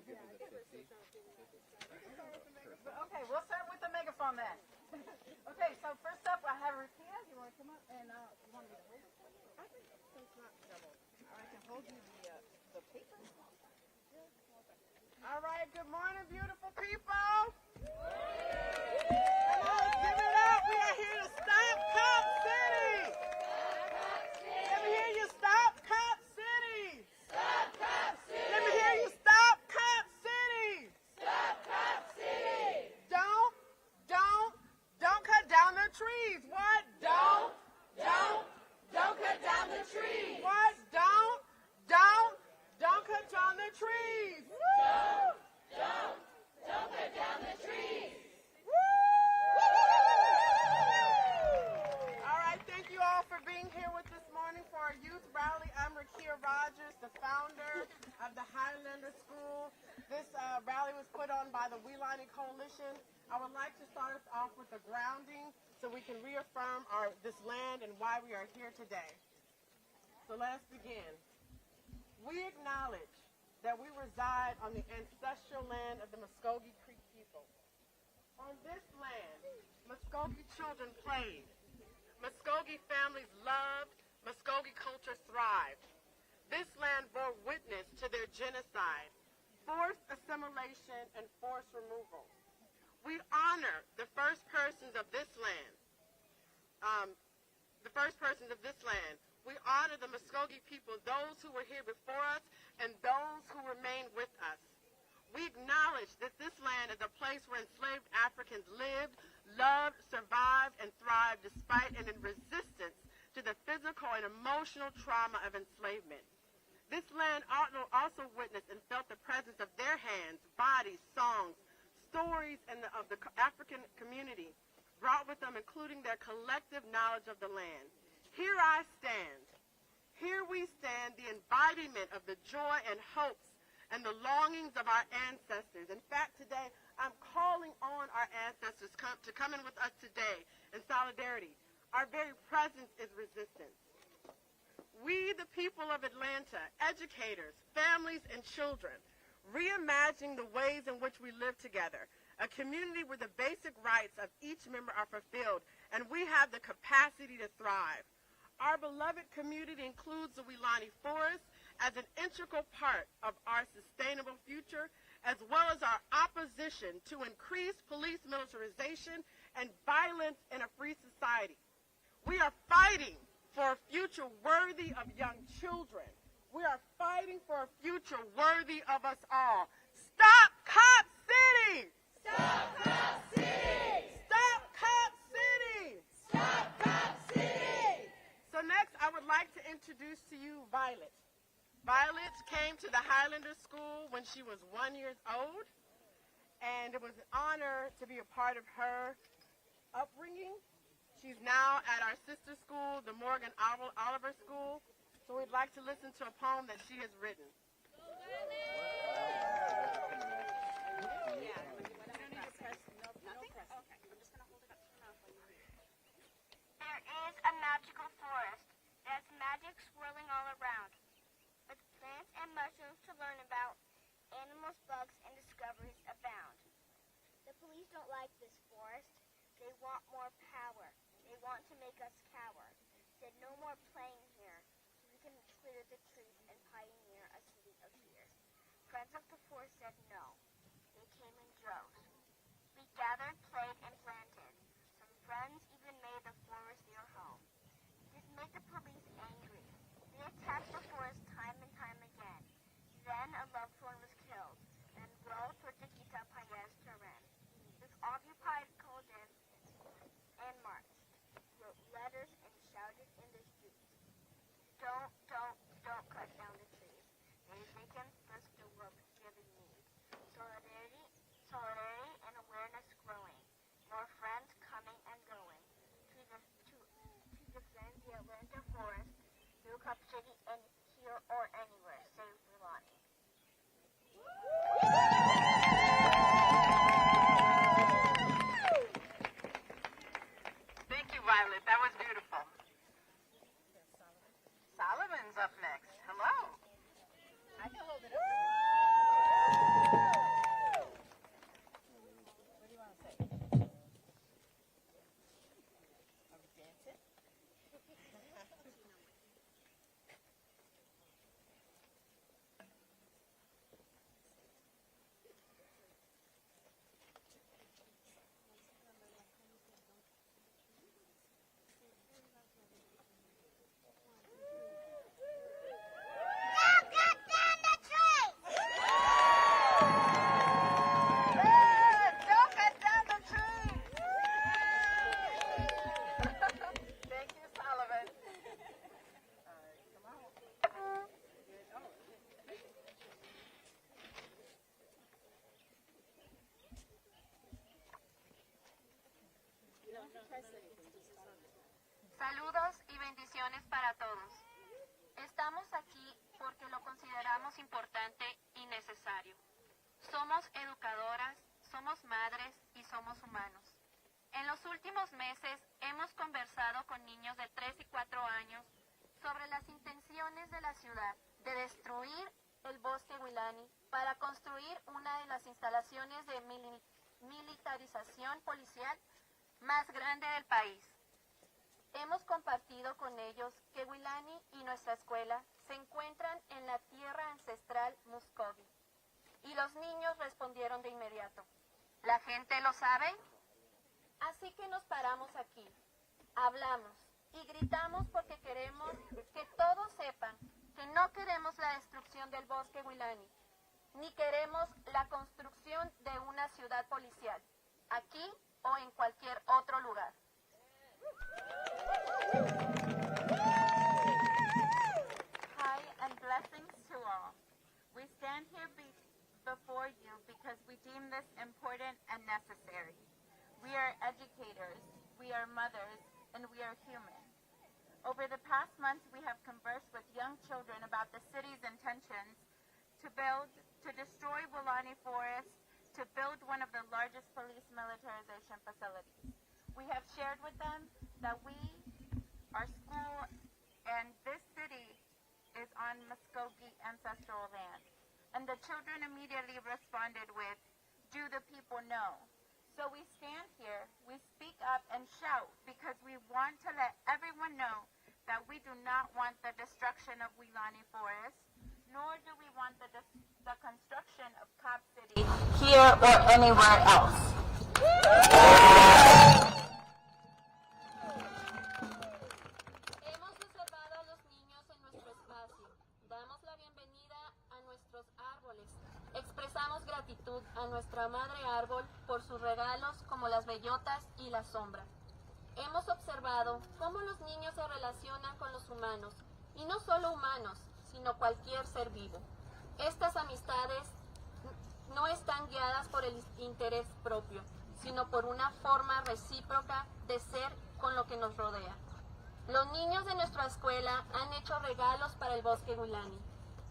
Okay, we'll start with the megaphone then. Okay, so first up I have Rakia. You want to come up and you want me to hold it? I think so it's not double. I can hold you the paper. All right, good morning, beautiful people. Come on, give it up. We are here to stop Cop City. Let me hear you stop Cop City. Stop Cop City. Let me hear you stop Cop City. Stop Cop City. Don't cut down the trees. What? Don't cut down the trees. What? Don't cut down the trees. Don't cut down the trees. All right, thank you all for being here with this morning for our youth rally. I'm Rakia Rogers, the founder of the Highlander School. This rally was put on by the Weelaunee Coalition. I would like to start us off with a grounding so we can reaffirm this land and why we are here today. So let's begin. We acknowledge that we reside on the ancestral land of the Muskogee Creek people. On this land, Muskogee children played. Muskogee families loved. Muskogee culture thrived. This land bore witness to their genocide, forced assimilation, and forced removal. We honor the first persons of this land. We honor the Muskogee people, those who were here before us and those who remain with us. We acknowledge that this land is a place where enslaved Africans lived, loved, survived, and thrived despite and in resistance to the physical and emotional trauma of enslavement. This land also witnessed and felt the presence of their hands, bodies, songs, stories of the African community, brought with them including their collective knowledge of the land. Here I stand. Here we stand, the embodiment of the joy and hopes and the longings of our ancestors. In fact, today, I'm calling on our ancestors to come in with us today in solidarity. Our very presence is resistance. We, the people of Atlanta, educators, families, and children, reimagining the ways in which we live together, a community where the basic rights of each member are fulfilled, and we have the capacity to thrive. Our beloved community includes the Weelaunee Forest as an integral part of our sustainable future, as well as our opposition to increased police militarization and violence in a free society. We are fighting for a future worthy of young children. We are fighting for a future worthy of us all. Stop Cop City! Stop Cop City! Stop Cop City! Stop Cop City! So next, I would like to introduce to you Violet. Violet came to the Highlander School when she was 1 year old, and it was an honor to be a part of her upbringing. She's now at our sister school, the Morgan Oliver School, so we'd like to listen to a poem that she has written. There is a magical forest. There's magic swirling all around, with plants and mushrooms to learn about. Animals, bugs, and discoveries abound. The police don't like this forest. They want more power. They want to make us cower. Said no more playing here, so we can clear the trees and pioneer a city of tears. Friends of the forest said no. They came in droves. We gathered, played, and planted. Some friends even made the forest their home. This made the police angry. They attacked the forest time and time again. Then a loved one was killed, and rode for Chiquita Paez Terren. This occupied Colden and marched, wrote letters and shouted in the streets. Don't cut down the trees. They can frisk the work giving need. Solidarity and awareness growing. More friends coming and going. To defend the Atlanta forest through Cup City and here or anywhere. Save Weelaunee. Thank you, Violet. That was beautiful. Solomon's up next. Hello. I can hold it up. Saludos y bendiciones para todos. Estamos aquí porque lo consideramos importante y necesario. Somos educadoras, somos madres y somos humanos. En los últimos meses hemos conversado con niños de 3 y 4 años sobre las intenciones de la ciudad de destruir el bosque Weelaunee para construir una de las instalaciones de militarización policial más grande del país. Hemos compartido con ellos que Weelaunee y nuestra escuela se encuentran en la tierra ancestral Muscogee. Y los niños respondieron de inmediato: ¿la gente lo sabe? Así que nos paramos aquí, hablamos y gritamos porque queremos que todos sepan que no queremos la destrucción del bosque Weelaunee, ni queremos la construcción de una ciudad policial, aquí o en cualquier otro lugar. Hi, and blessings to all. We stand here before you because we deem this important and necessary. We are educators, we are mothers, and we are human. Over the past months, we have conversed with young children about the city's intentions to destroy Weelaunee Forest, to build one of the largest police militarization facilities. We have shared with them that our school, and this city is on Muskogee ancestral land. And the children immediately responded with, "Do the people know?" So we stand here, we speak up and shout because we want to let everyone know that we do not want the destruction of Weelaunee Forest, nor do we want the construction of Cobb City here or anywhere else. Hemos observado a los niños en nuestro espacio. Damos la bienvenida a nuestros árboles. Expresamos gratitud a nuestra madre árbol por sus regalos como las bellotas y la sombra. Hemos observado cómo los niños se relacionan con los humanos, y no solo humanos, sino cualquier ser vivo. Estas amistades no están guiadas por el interés propio, sino por una forma recíproca de ser con lo que nos rodea. Los niños de nuestra escuela han hecho regalos para el bosque Weelaunee,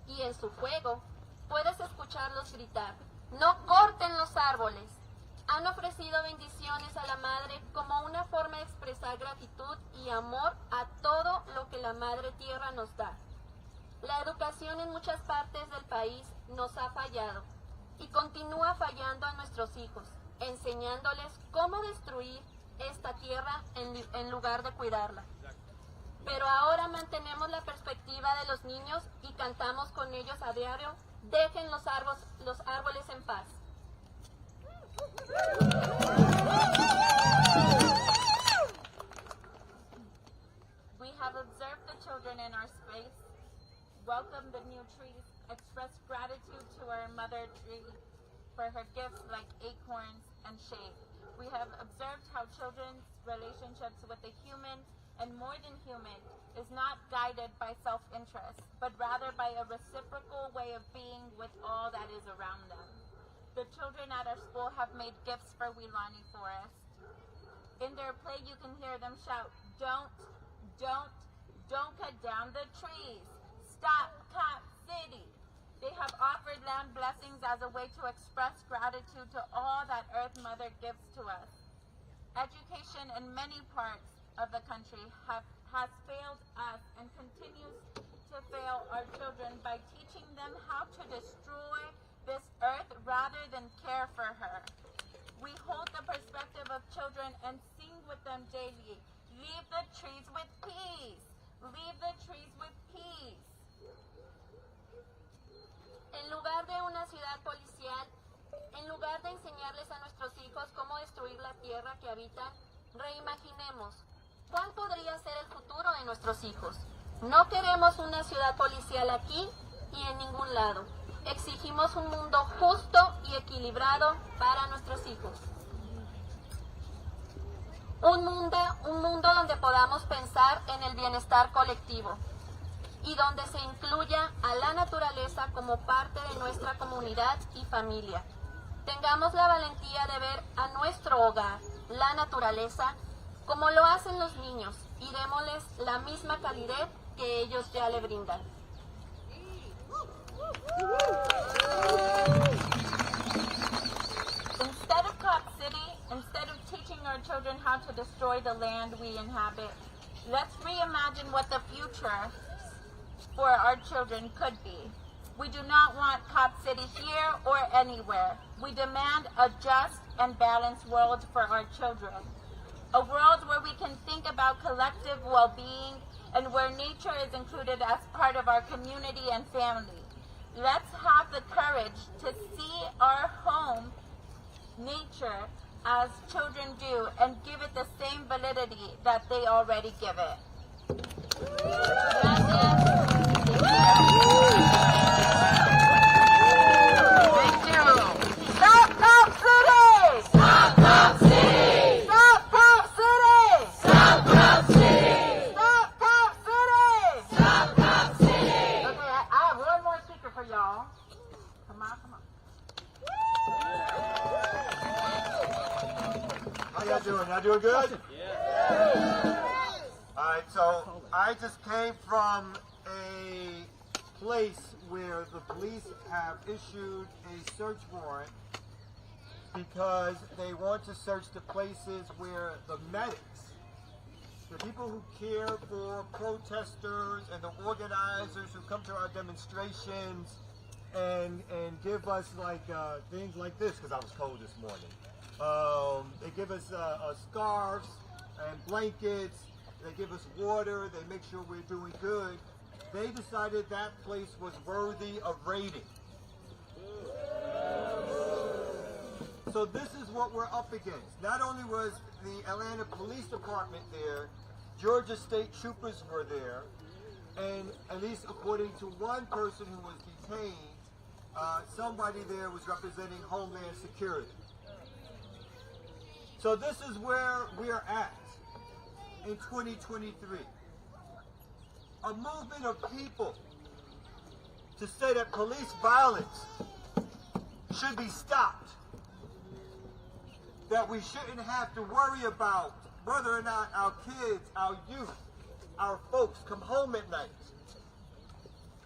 y en su juego puedes escucharlos gritar: ¡no corten los árboles! Han ofrecido bendiciones a la madre como una forma de expresar gratitud y amor a todo lo que la madre tierra nos da. La educación en muchas partes del país nos ha fallado y continúa fallando a nuestros hijos, enseñándoles cómo destruir esta tierra en lugar de cuidarla. Pero ahora mantenemos la perspectiva de los niños y cantamos con ellos a diario: dejen los árboles en paz. We have observed the children in our space, welcomed the new trees, expressed gratitude to our mother tree for her gifts like acorns and shade. We have observed how children's relationships with the human and more than human is not guided by self-interest, but rather by a reciprocal way of being with all that is around them. The children at our school have made gifts for Weelaunee Forest. In their play, you can hear them shout, don't cut down the trees. Stop Cobb City. They have offered land blessings as a way to express gratitude to all that Earth Mother gives to us. Education in many parts of the country has failed us and continues to fail our children by teaching them how to destroy this earth rather than care for her. We hold the perspective of children and sing with them daily. Leave the trees with peace. Leave the trees with peace. En lugar de una ciudad policial, en lugar de enseñarles a nuestros hijos cómo destruir la tierra que habitan, reimaginemos cuál podría ser el futuro de nuestros hijos. No queremos una ciudad policial aquí y en ningún lado. Exigimos un mundo justo y equilibrado para nuestros hijos. Un mundo donde podamos pensar en el bienestar colectivo y donde se incluya a la naturaleza como parte de nuestra comunidad y familia. Tengamos la valentía de ver a nuestro hogar, la naturaleza, como lo hacen los niños, y démosles la misma calidez que ellos ya le brindan. Instead of Cop City, instead of teaching our children how to destroy the land we inhabit, let's reimagine what the future for our children could be. We do not want Cop City here or anywhere. We demand a just and balanced world for our children. A world where we can think about collective well-being and where nature is included as part of our community and family. Let's have the courage to see our home, nature, as children do, and give it the same validity that they already give it. Thank you. Stop Cop City! Stop Cop City! Stop Cop City! Stop Cop City! Stop Cop City! Stop Cop City! Okay, I have one more speaker for y'all. Come on. How y'all doing? Y'all doing good? Yeah. All right, so I just came from a place where the police have issued a search warrant because they want to search the places where the medics, the people who care for protesters and the organizers who come to our demonstrations and give us like things like this, because I was cold this morning. They give us scarves and blankets. They give us water. They make sure we're doing good. They decided that place was worthy of raiding. So this is what we're up against. Not only was the Atlanta Police Department there, Georgia State Troopers were there, and at least according to one person who was detained, somebody there was representing Homeland Security. So this is where we are at in 2023. A movement of people to say that police violence should be stopped. That we shouldn't have to worry about whether or not our kids, our youth, our folks come home at night.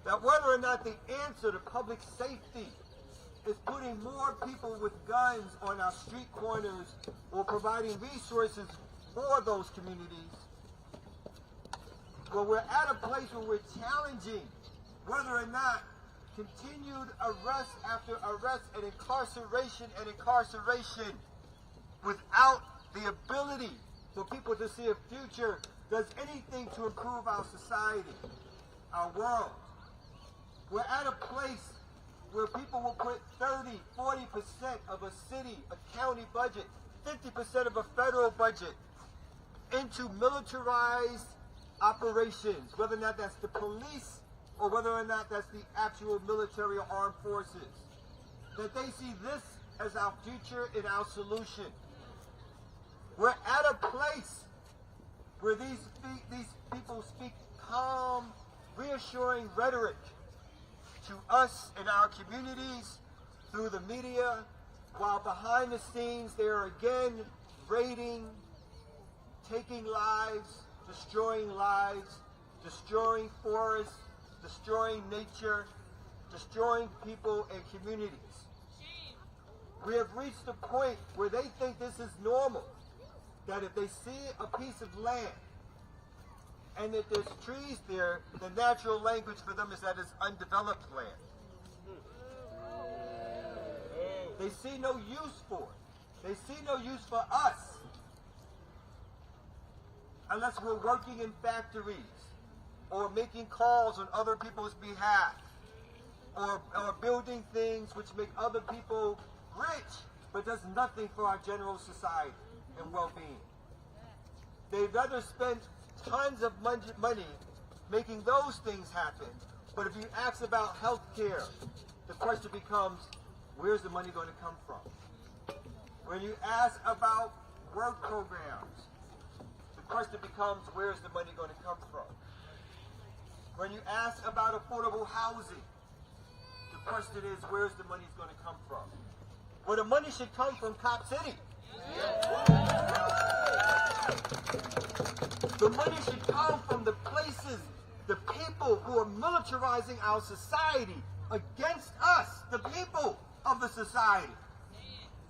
That whether or not the answer to public safety is putting more people with guns on our street corners or providing resources for those communities. Well, we're at a place where we're challenging whether or not continued arrest after arrest and incarceration without the ability for people to see a future does anything to improve our society, our world. We're at a place where people will put 30, 40% of a city, a county budget, 50% of a federal budget into militarized operations, whether or not that's the police or whether or not that's the actual military or armed forces. That they see this as our future and our solution. We're at a place where these people speak calm, reassuring rhetoric to us and our communities through the media, while behind the scenes they are again raiding, taking lives, destroying forests, destroying nature, destroying people and communities. We have reached a point where they think this is normal, that if they see a piece of land and that there's trees there, the natural language for them is that it's undeveloped land. They see no use for it. They see no use for us unless we're working in factories or making calls on other people's behalf or building things which make other people rich but does nothing for our general society and well-being. They'd rather spend tons of money making those things happen, but if you ask about health care, the question becomes, where's the money going to come from? When you ask about work programs, the question becomes, where's the money going to come from? When you ask about affordable housing, the question is, where's the money going to come from? Well, the money should come from Cop City. The money should come from the places, the people who are militarizing our society against us, the people of the society.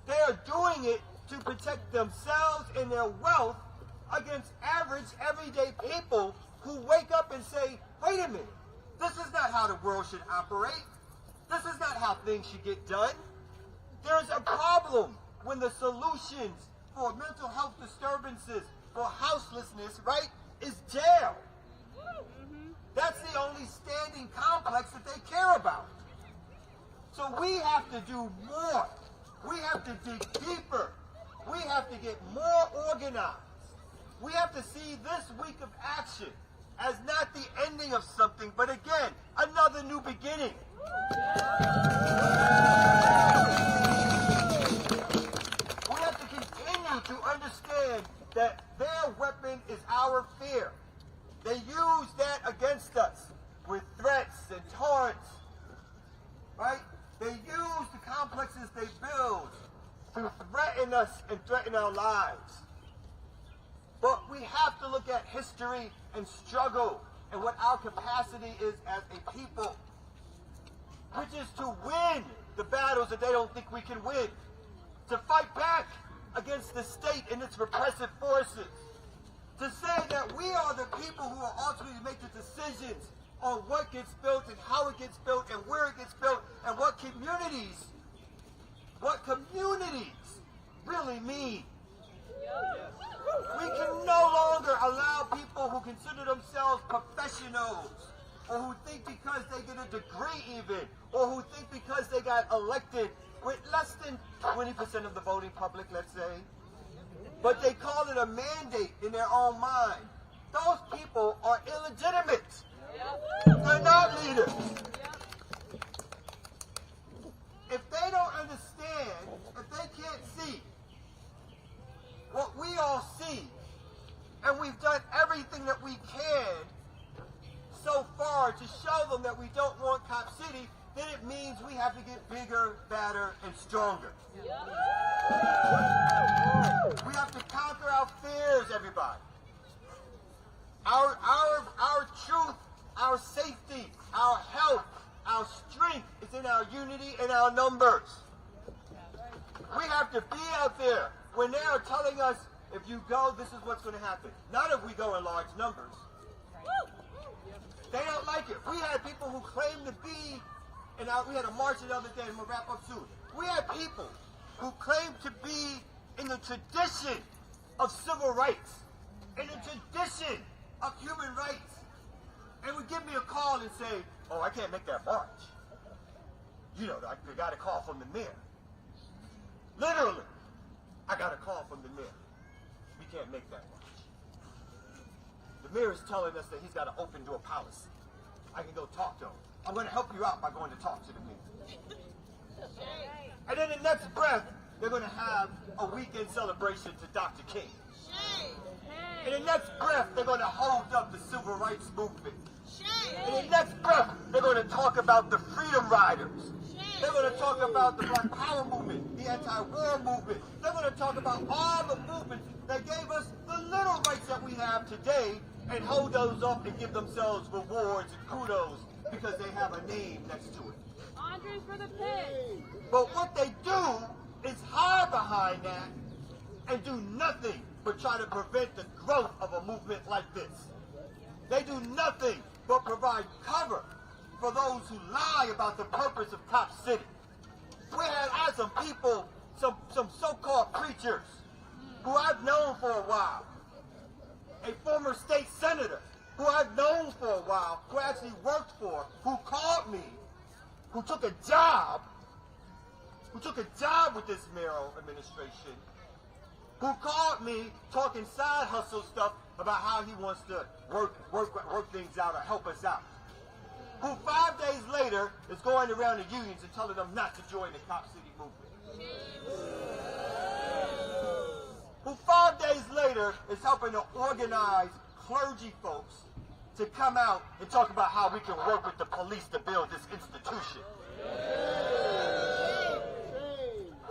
They are doing it to protect themselves and their wealth against average, everyday people who wake up and say, wait a minute, this is not how the world should operate. This is not how things should get done. There's a problem when the solutions for mental health disturbances, for houselessness, right, is jail. That's the only standing complex that they care about. So we have to do more. We have to dig deeper. We have to get more organized. We have to see this week of action as not the ending of something, but again, another new beginning. We have to continue to understand that their weapon is our fear. They use that against us with threats and taunts, right? They use the complexes they build to threaten us and threaten our lives. But we have to look at history and struggle and what our capacity is as a people, which is to win the battles that they don't think we can win, to fight back against the state and its repressive forces, to say that we are the people who will ultimately make the decisions on what gets built and how it gets built and where it gets built and what communities really mean. We can no longer allow people who consider themselves professionals, or who think because they get a degree even, or who think because they got elected with less than 20% of the voting public, let's say, but they call it a mandate in their own mind. Those people are illegitimate. They're not leaders. If they don't understand, if they can't see what we all see, and we've done everything that we can so far to show them that we don't want Cop City, then it means we have to get bigger, badder, and stronger. We have to conquer our fears, everybody. Our truth, our safety, our health, our strength is in our unity and our numbers. We have to be out there when they are telling us, if you go, this is what's going to happen. Not if we go in large numbers. They don't like it. We had people who claimed to be, and we had a march the other day, and we'll wrap up soon. We had people who claimed to be in the tradition of civil rights, in the tradition of human rights, and would give me a call and say, oh, I can't make that march. You know, I got a call from the mayor. Literally, I got a call from the mayor. We can't make that march. The mayor is telling us that he's got an open door policy. I can go talk to him. I'm going to help you out by going to talk to the mayor. And then the next breath, they're going to have a weekend celebration to Dr. King. In the next breath, they're going to hold up the civil rights movement. In the next breath, they're going to talk about the Freedom Riders. They're going to talk about the Black Power movement, the anti-war movement. They're going to talk about all the movements that gave us the little rights that we have today and hold those up and give themselves rewards and kudos because they have a name next to it. Andres for the pig. But what they do is hide behind that and do nothing but try to prevent the growth of a movement like this. They do nothing but provide cover for those who lie about the purpose of Cop City. We had some people, some so-called preachers who I've known for a while, a former state senator who I've known for a while, who I actually worked for, who called me, who took a job with this mayoral administration, who called me talking side hustle stuff about how he wants to work things out or help us out. Who 5 days later is going around the unions and telling them not to join the Cop City movement. Who 5 days later is helping to organize clergy folks to come out and talk about how we can work with the police to build this institution.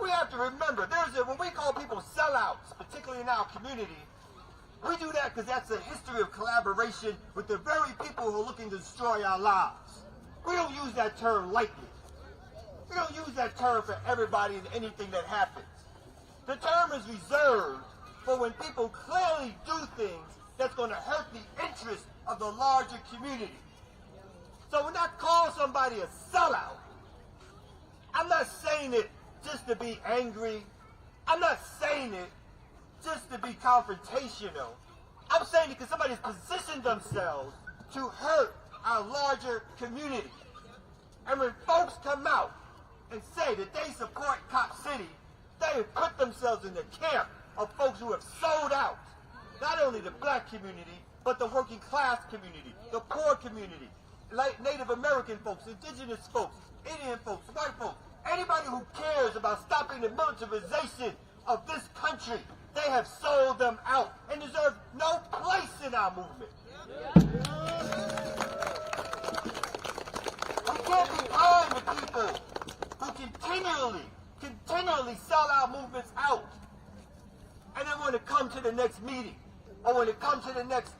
We have to remember, when we call people sellouts, particularly in our community, We do that because that's a history of collaboration with the very people who are looking to destroy our lives. We don't use that term lightly. We don't use that term for everybody and anything that happens. The term is reserved for when people clearly do things that's going to hurt the interest of the larger community. So when I call somebody a sellout, I'm not saying it just to be angry. I'm not saying it just to be confrontational. I'm saying it because somebody's positioned themselves to hurt our larger community. And when folks come out and say that they support Cop City, they have put themselves in the camp of folks who have sold out not only the black community, but the working class community, the poor community, like Native American folks, indigenous folks, Indian folks, white folks, anybody who cares about stopping the militarization of this country. They have sold them out and deserve no place in our movement. We can't be kind to people who continually sell our movements out. And then when it comes to the next meeting, or when it comes to the next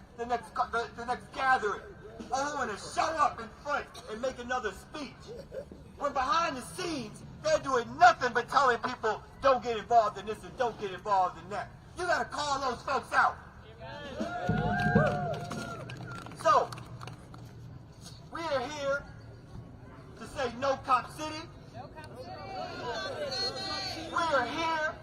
gathering, or when to show up in front and make another speech, when behind the scenes they're doing nothing but telling people don't get involved in this and don't get involved in that. You got to call those folks out. So we are here to say no Cop City. We are here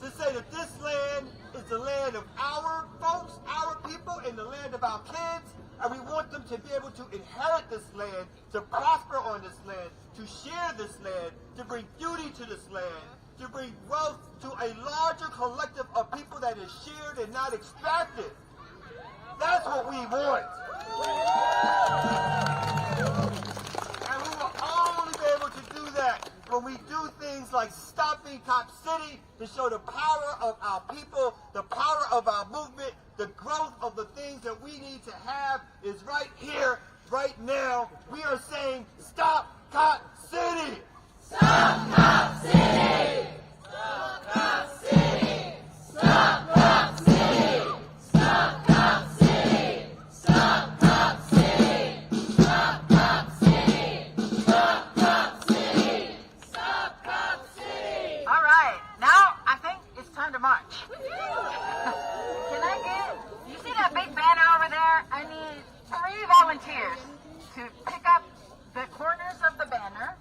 to say that this land is the land of our folks, our people, and the land of our kids. And we want them to be able to inherit this land, to prosper on this land, to share this land, to bring beauty to this land, to bring wealth to a larger collective of people that is shared and not extracted. That's what we want. And we will only be able to do that when we do things like stopping Cop City to show the power of our people, the power of our movement, the growth of the things that we need to have is right here, right now. We are saying stop Cop City! Stop Cop City! Stop Cop City! Stop Cop City! Stop Cop City! Stop Cop City! Stop Cop City! Stop Cop City! Stop Cop City! All right, now I think it's time to march. Can I get, you see that big banner over there? I need 3 volunteers to pick up the corners of the banner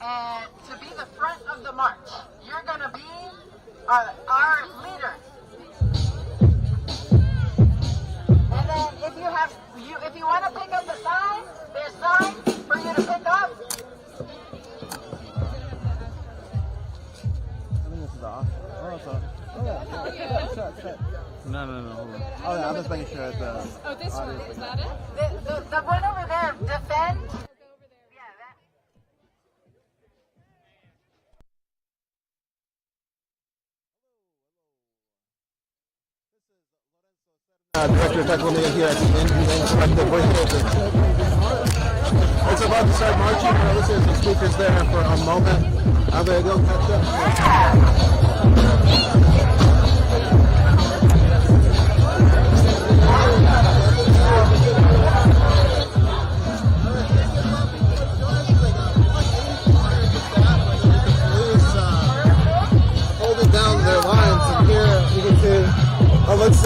and to be the front of the march. You're going to be our leaders. And then if you want to pick up the sign, there's signs for you to pick up. I think this is off. Oh, it's off. Oh, yeah. Shut. No, hold on. Oh, yeah, I'm just making sure that the... Oh, this one, is that it? The one over there, defend. Yeah, that. Director of Technical Media here at the NDN Collective. We're here. It's about to start marching. We're listening to the speakers there for a moment. I'm going to go catch up. Holding down their lines, and here you can see, let's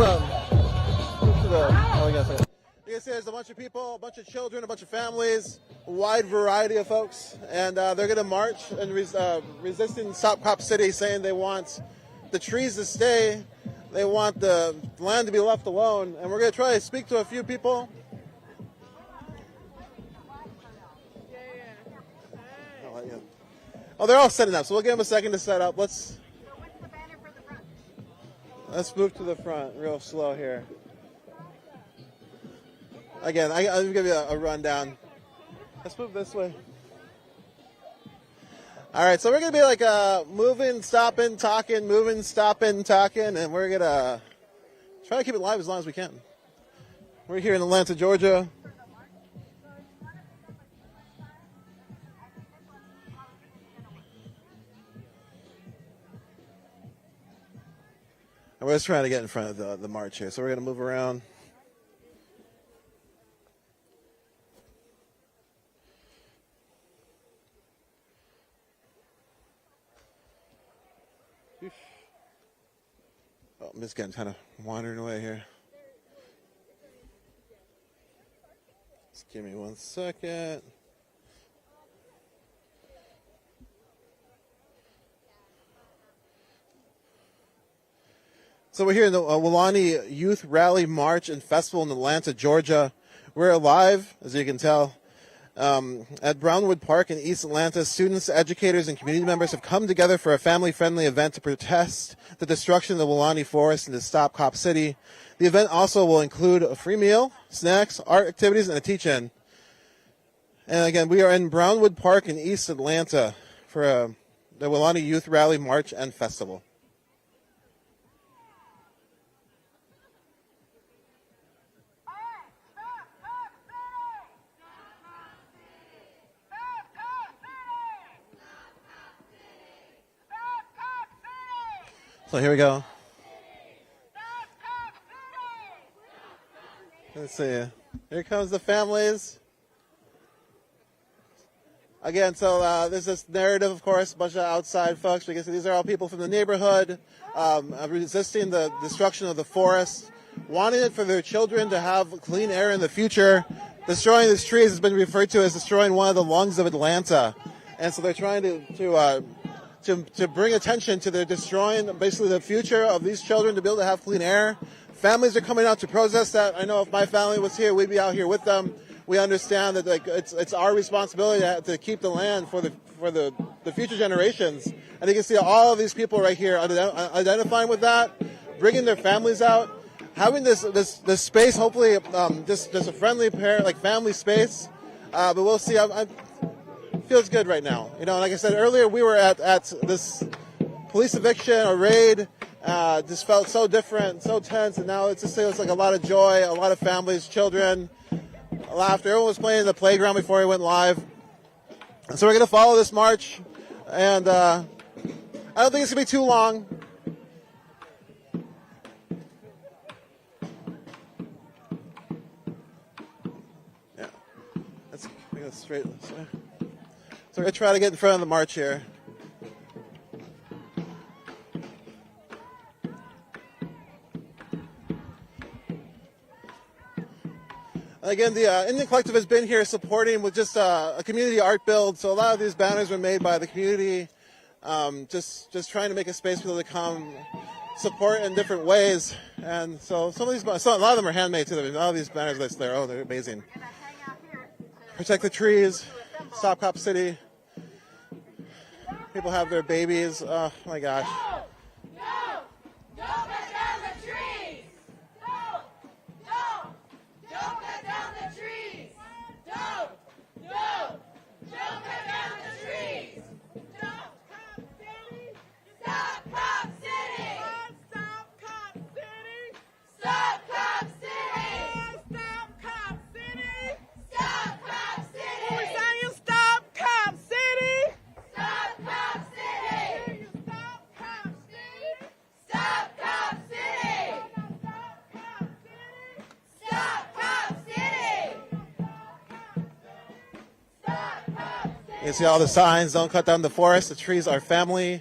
you can see there's a bunch of people, a bunch of children, a bunch of families, a wide variety of folks, and they're going to march and resisting Stop Cop City, saying they want the trees to stay, they want the land to be left alone, and we're going to try to speak to a few people. Oh, they're all setting up, so we'll give them a second to set up. Let's move to the front real slow here. Again, I'll give you a rundown. Let's move this way. All right, so we're going to be like moving, stopping, talking, moving, stopping, talking, and we're going to try to keep it live as long as we can. We're here in Atlanta, Georgia. And we're just trying to get in front of the march here. So we're going to move around. Oh, I'm just getting kind of wandering away here. Just give me 1 second. So we're here in the Weelaunee Youth Rally March and Festival in Atlanta, Georgia. We're live, as you can tell, at Brownwood Park in East Atlanta. Students, educators, and community members have come together for a family-friendly event to protest the destruction of the Weelaunee Forest and to stop Cop City. The event also will include a free meal, snacks, art activities, and a teach-in. And again, we are in Brownwood Park in East Atlanta for the Weelaunee Youth Rally March and Festival. So here we go. Let's see. Here comes the families. Again, so there's this narrative, of course, a bunch of outside folks. We can see these are all people from the neighborhood resisting the destruction of the forest, wanting it for their children to have clean air in the future. Destroying these trees has been referred to as destroying one of the lungs of Atlanta. And so they're trying to bring attention to the destroying basically the future of these children to be able to have clean air. Families are coming out to protest that. I know if my family was here, we'd be out here with them. We understand that it's our responsibility to keep the land for the future generations. And you can see all of these people right here identifying with that, bringing their families out, having this space. Hopefully, just a friendly family space. But we'll see. Feels good right now. You know, like I said earlier, we were at this police eviction or raid. Just felt so different, so tense, and now it just feels like a lot of joy, a lot of families, children, laughter. Everyone was playing in the playground before we went live. And so we're going to follow this march, and I don't think it's going to be too long. Yeah, let's go straight this way. So we're going to try to get in front of the march here. Again, the Indian Collective has been here supporting with just a community art build. So a lot of these banners were made by the community, just trying to make a space for people to come support in different ways. And so a lot of them are handmade too. A lot of these banners they're amazing. Protect the trees, stop Cop City. People have their babies. Oh my gosh. You see all the signs, don't cut down the forest, the trees are family,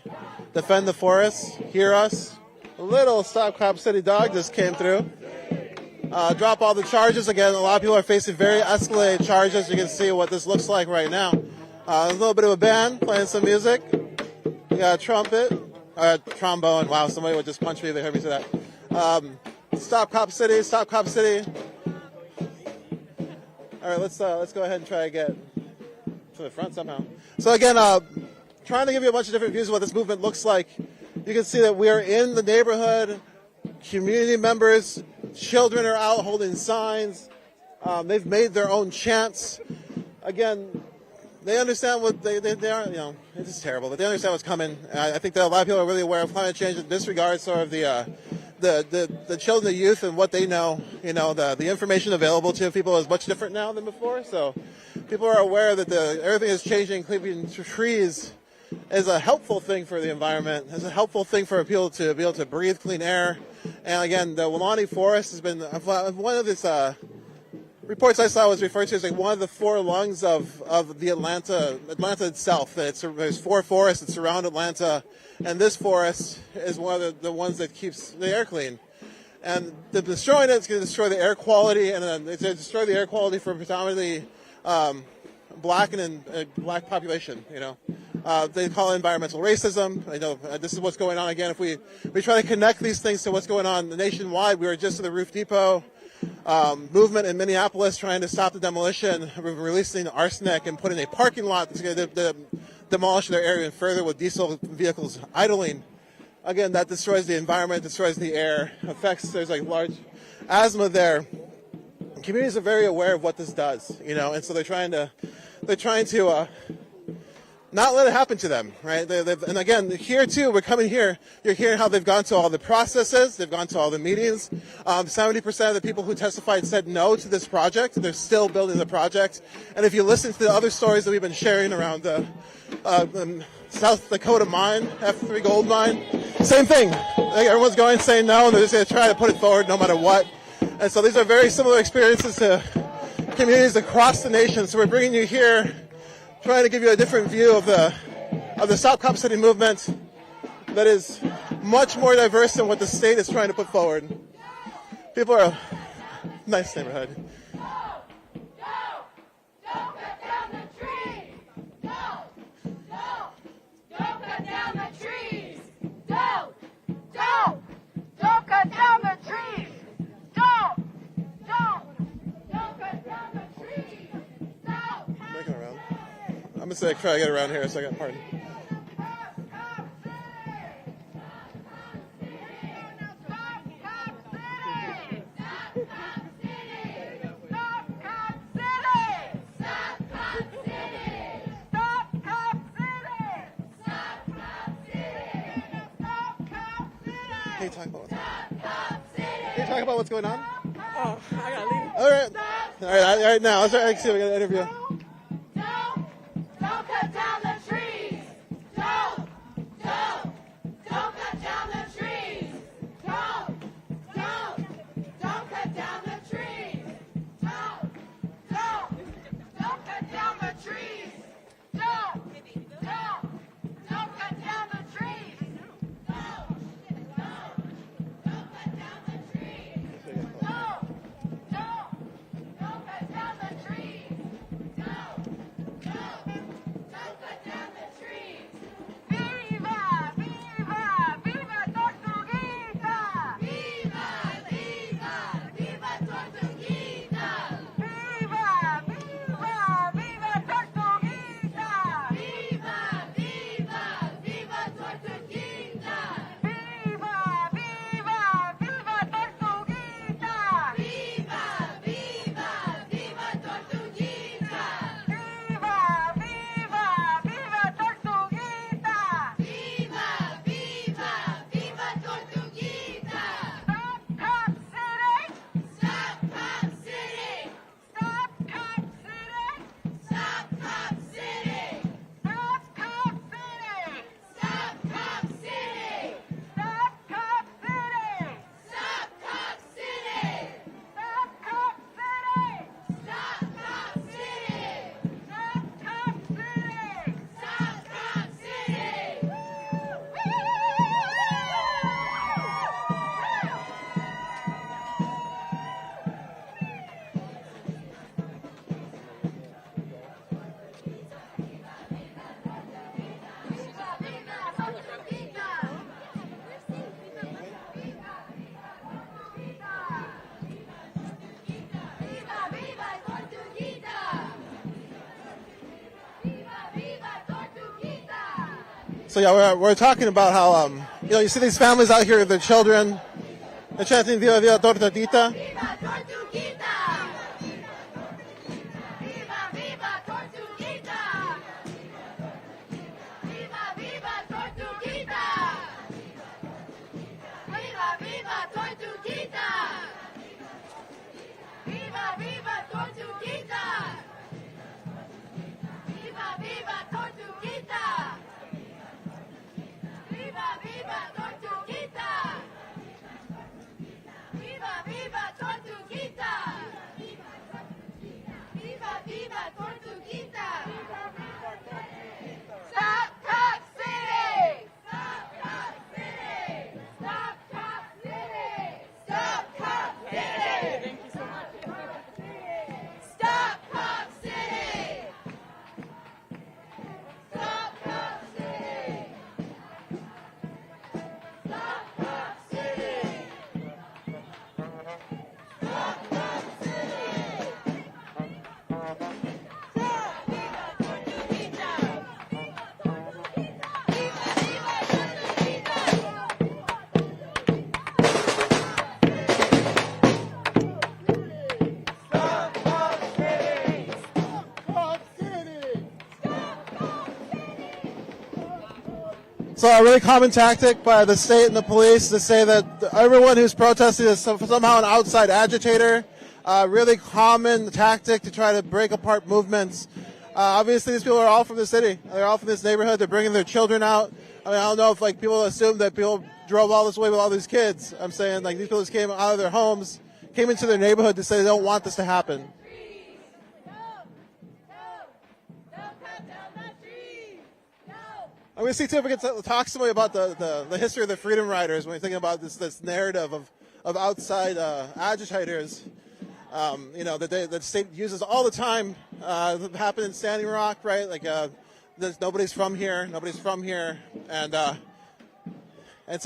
defend the forest, hear us. A little Stop Cop City dog just came through. Drop all the charges. Again, a lot of people are facing very escalated charges. You can see what this looks like right now. A little bit of a band playing some music. We got a trumpet, trombone. Wow, somebody would just punch me if they heard me say that. Stop Cop City, Stop Cop City. All right, let's go ahead and try to get to the front somehow. So again, trying to give you a bunch of different views of what this movement looks like. You can see that we are in the neighborhood. Community members, children are out holding signs. They've made their own chants. Again, they understand what they are. You know, it's just terrible, but they understand what's coming. I think that a lot of people are really aware of climate change and disregard sort of the children, the youth, and what they know. You know, the information available to people is much different now than before. So people are aware that everything is changing, including trees is a helpful thing for the environment, is a helpful thing for people to be able to breathe clean air. And again, the Weelaunee Forest has been one of these reports I saw was referred to as like one of the four lungs of the Atlanta itself. There's four forests that surround Atlanta, and this forest is one of the ones that keeps the air clean. And destroying it's going to destroy the air quality, and then it's going to destroy the air quality for predominantly black and black population. You know, they call it environmental racism. I know this is what's going on again. If we try to connect these things to what's going on nationwide, we were just at the Roof Depot movement in Minneapolis trying to stop the demolition, releasing arsenic and putting a parking lot that's going to demolish their area further with diesel vehicles idling. Again, that destroys the environment, destroys the air, there's like large asthma there. Communities are very aware of what this does, you know, and so they're trying to not let it happen to them, right? And again, here too, we're coming here, you're hearing how they've gone to all the processes, they've gone to all the meetings. 70% of the people who testified said no to this project. They're still building the project. And if you listen to the other stories that we've been sharing around the South Dakota mine, F3 gold mine, same thing. Like everyone's going saying no, and they're just going to try to put it forward no matter what. And so these are very similar experiences to communities across the nation. So we're bringing you here, trying to give you a different view of the Stop Cop City movement that is much more diverse than what the state is trying to put forward. People are nice neighborhood. I'm just going to try to get around here a second. Pardon. Can you talk about what's going on? Oh, I gotta leave. All right. Now let's see if we got an interview. So yeah, we're talking about how you see these families out here with their children, they're chanting "Viva Viva Tortuguita." Viva Tortuguita! Viva Viva Tortuguita! Viva Viva Tortuguita! Viva Viva Tortuguita! Viva Viva Tortuguita! Viva Viva Tortuguita! Stop Cop City! Stop Cop City! Stop Cop City! Stop Cop City! Thank you so much. Stop Cop City! Stop Cop City! Stop Cop City! Stop Cop So a really common tactic by the state and the police to say that everyone who's protesting is somehow an outside agitator. Really common tactic to try to break apart movements. Obviously, these people are all from the city. They're all from this neighborhood. They're bringing their children out. I mean, I don't know if like people assume that people drove all this way with all these kids. I'm saying like these people just came out of their homes, came into their neighborhood to say they don't want this to happen. I'm going to see too if we can talk to somebody about the history of the Freedom Riders when we're thinking about this narrative of outside agitators. You know, that the state uses all the time. It happened in Standing Rock, right? Like, nobody's from here, and so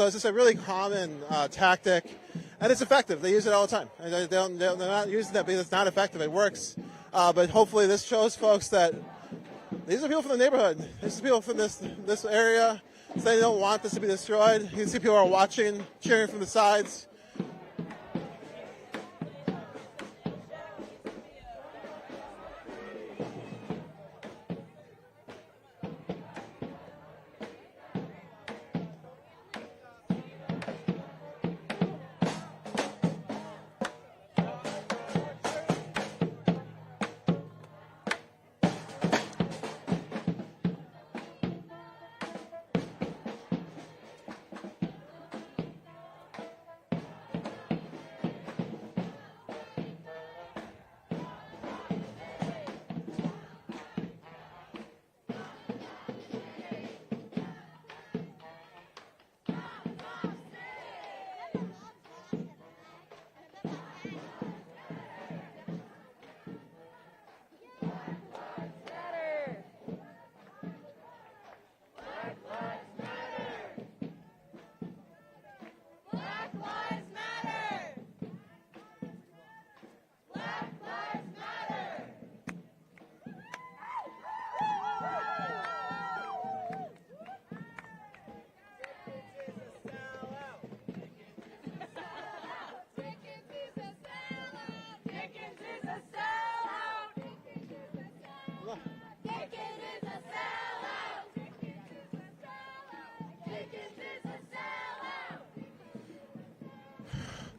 it's just a really common tactic, and it's effective. They use it all the time. And they're not using that because it's not effective. It works, but hopefully this shows folks that these are people from the neighborhood. These are people from this area. So they don't want this to be destroyed. You can see people are watching, cheering from the sides.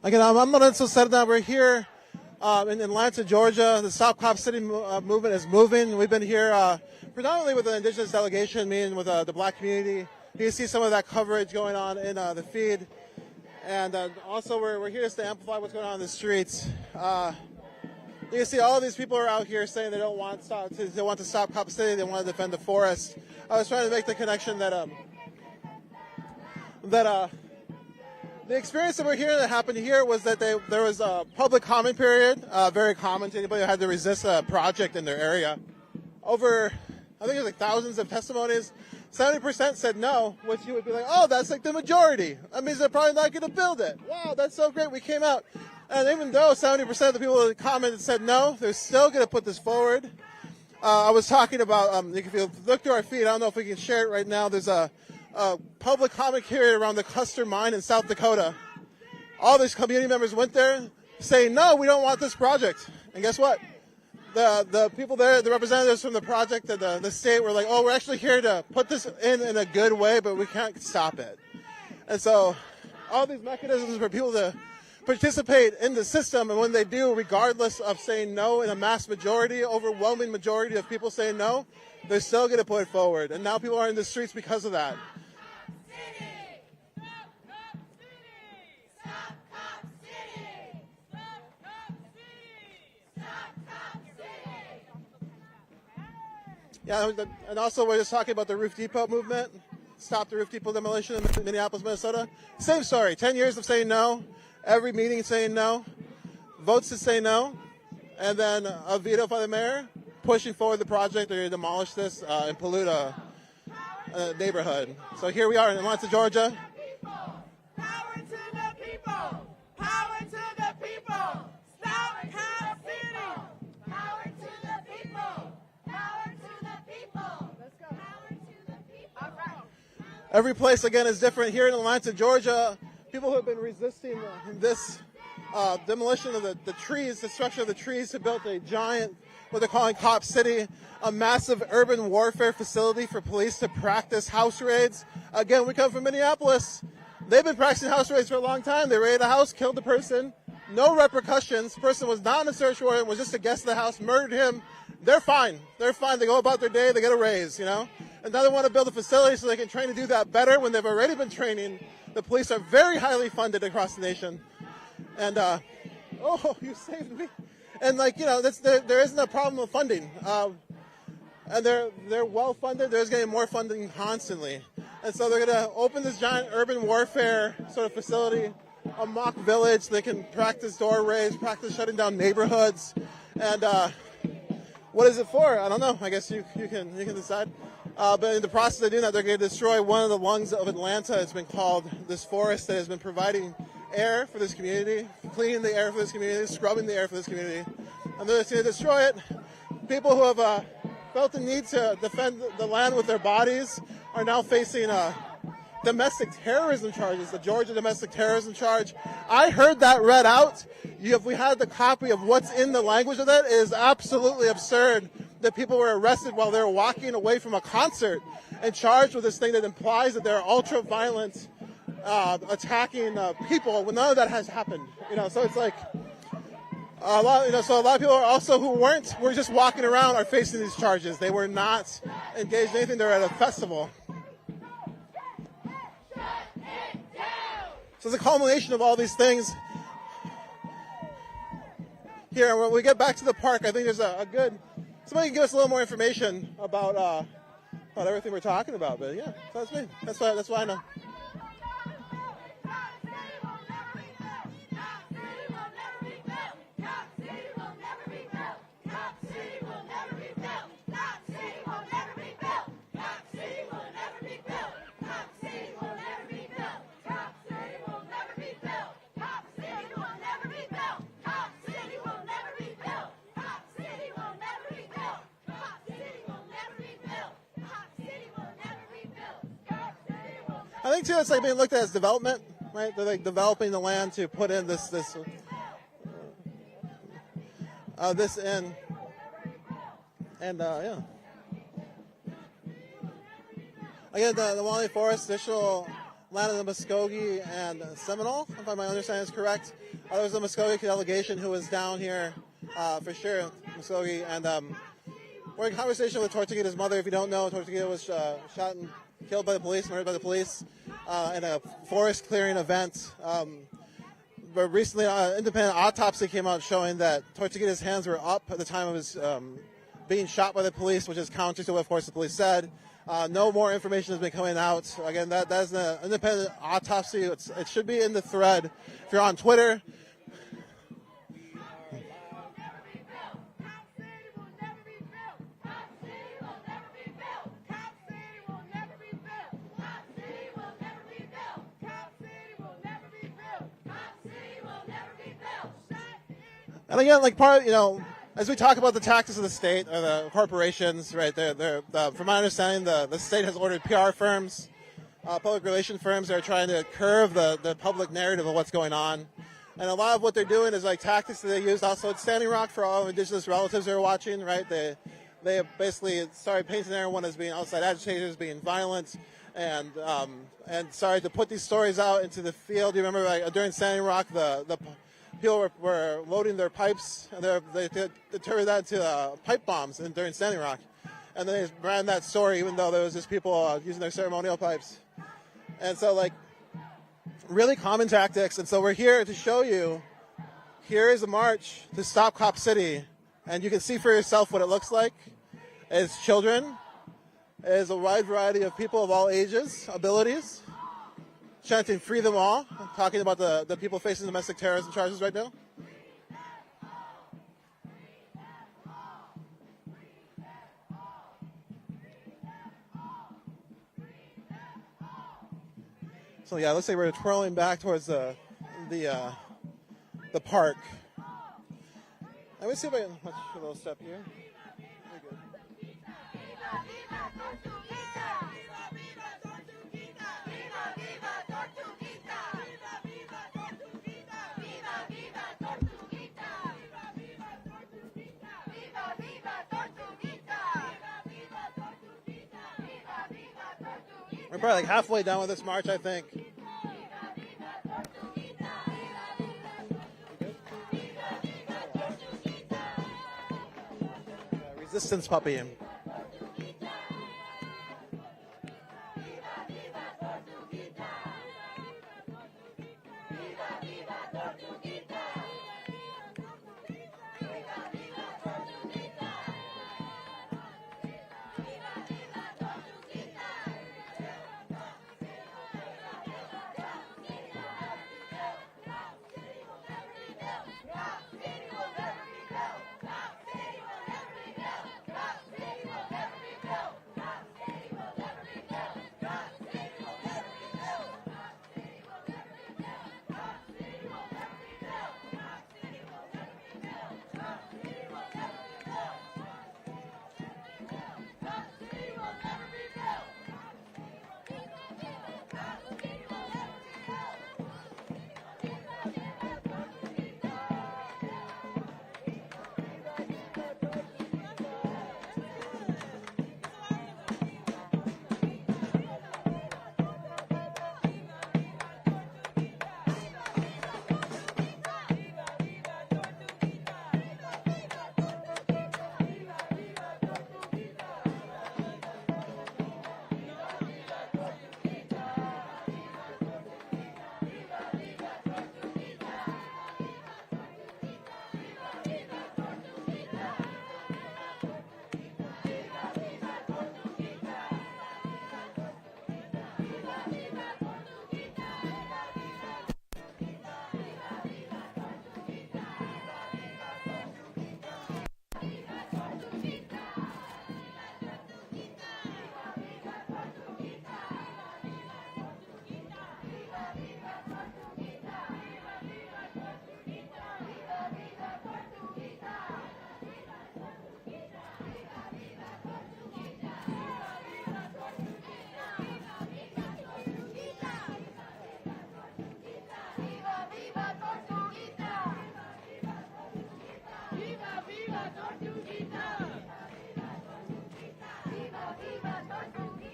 Again, I'm Lorenzo Serna. We're here in Atlanta, Georgia. The Stop Cop City movement is moving. We've been here predominantly with an indigenous delegation, meeting with the black community. You see some of that coverage going on in the feed. And also we're here just to amplify what's going on in the streets. You can see all of these people are out here saying they don't want they want to stop Cop City. They want to defend the forest. I was trying to make the connection that the experience that we're hearing that happened here was that there was a public comment period, very common to anybody who had to resist a project in their area. Over, I think it was like thousands of testimonies. 70% said no, which you would be like, oh, that's like the majority. That means they're probably not going to build it. Wow, that's so great. We came out. And even though 70% of the people that commented said no, they're still going to put this forward. I was talking about, if you look through our feed, I don't know if we can share it right now. There's a public comment period around the Custer Mine in South Dakota. All these community members went there saying, no, we don't want this project. And guess what? The people there, the representatives from the project and the state were like, oh, we're actually here to put this in a good way, but we can't stop it. And so all these mechanisms for people to participate in the system, and when they do, regardless of saying no in a mass majority, overwhelming majority of people saying no, they're still going to put it forward. And now people are in the streets because of that. Yeah, and also we're just talking about the Roof Depot movement. Stop the Roof Depot demolition in Minneapolis, Minnesota. Same story. 10 years of saying no. Every meeting saying no. Votes to say no. And then a veto by the mayor pushing forward the project. They're going to demolish this and pollute a neighborhood. So here we are in Atlanta, Georgia. Power to the people! Power to the people! Stop Cop City! Power to the people! Power to the people! Let's go. Power to the people! All right. Every place, again, is different. Here in Atlanta, Georgia, people who have been resisting this demolition of the trees, destruction of the trees, have built a giant, what they're calling Cop City, a massive urban warfare facility for police to practice house raids. Again, we come from Minneapolis. They've been practicing house raids for a long time. They raided a house, killed the person, no repercussions. The person was not on a search warrant, was just a guest of the house, murdered him. They're fine. They're fine. They go about their day. They get a raise, you know. And now they want to build a facility so they can train to do that better when they've already been training. The police are very highly funded across the nation. And, oh, you saved me. And, like, you know, there isn't a problem with funding. And they're well funded. They're just getting more funding constantly. And so they're going to open this giant urban warfare sort of facility, a mock village. So they can practice door raids, practice shutting down neighborhoods. And what is it for? I don't know. I guess you can decide. But in the process of doing that, they're going to destroy one of the lungs of Atlanta. It's been called this forest that has been providing air for this community, cleaning the air for this community, scrubbing the air for this community. And they're just going to destroy it. People who have felt the need to defend the land with their bodies are now facing domestic terrorism charges, the Georgia domestic terrorism charge. I heard that read out. If we had the copy of what's in the language of that, it is absolutely absurd that people were arrested while they were walking away from a concert and charged with this thing that implies that they're ultra-violent attacking people when none of that has happened. You know, so it's like a lot. You know, so a lot of people are also who were just walking around are facing these charges. They were not engaged in anything. They're at a festival. So it's a culmination of all these things. Here, when we get back to the park, I think there's a good. Somebody can give us a little more information about everything we're talking about. But yeah, so that's me. That's why I know. I think too, it's like being looked at as development, right? They're like developing the land to put in this in. And yeah. Again, the Weelaunee Forest, additional land of the Muskogee and Seminole, if my understanding is correct. There was a Muskogee delegation who was down here for sure, Muskogee, and we're in conversation with Tortuguita's mother. If you don't know, Tortuguita was shot and killed by the police, murdered by the police in a forest clearing event. But recently, an independent autopsy came out showing that Tortuguita's hands were up at the time of his being shot by the police, which is counter to what, of course, the police said. No more information has been coming out. Again, that is an independent autopsy. It should be in the thread. If you're on Twitter, and again, like part of, you know, as we talk about the tactics of the state or the corporations, right? From my understanding, the state has ordered PR firms, public relation firms that are trying to curve the public narrative of what's going on. And a lot of what they're doing is like tactics that they use also at Standing Rock for all Indigenous relatives that are watching, right? They basically started painting everyone as being outside agitators, being violent, and started to put these stories out into the field. You remember, like during Standing Rock, the people were loading their pipes, and they turned that into pipe bombs during Standing Rock. And then they ran that story, even though there was just people using their ceremonial pipes. And so, like, really common tactics. And so we're here to show you, here is a march to stop Cop City. And you can see for yourself what it looks like. It's children. It's a wide variety of people of all ages, abilities, chanting "Free them all," talking about the people facing domestic terrorism charges right now. So yeah, it looks like we're twirling back towards the park. Let me see if I can touch a little step here. Very good. We're probably like halfway done with this march, I think. Resistance puppy.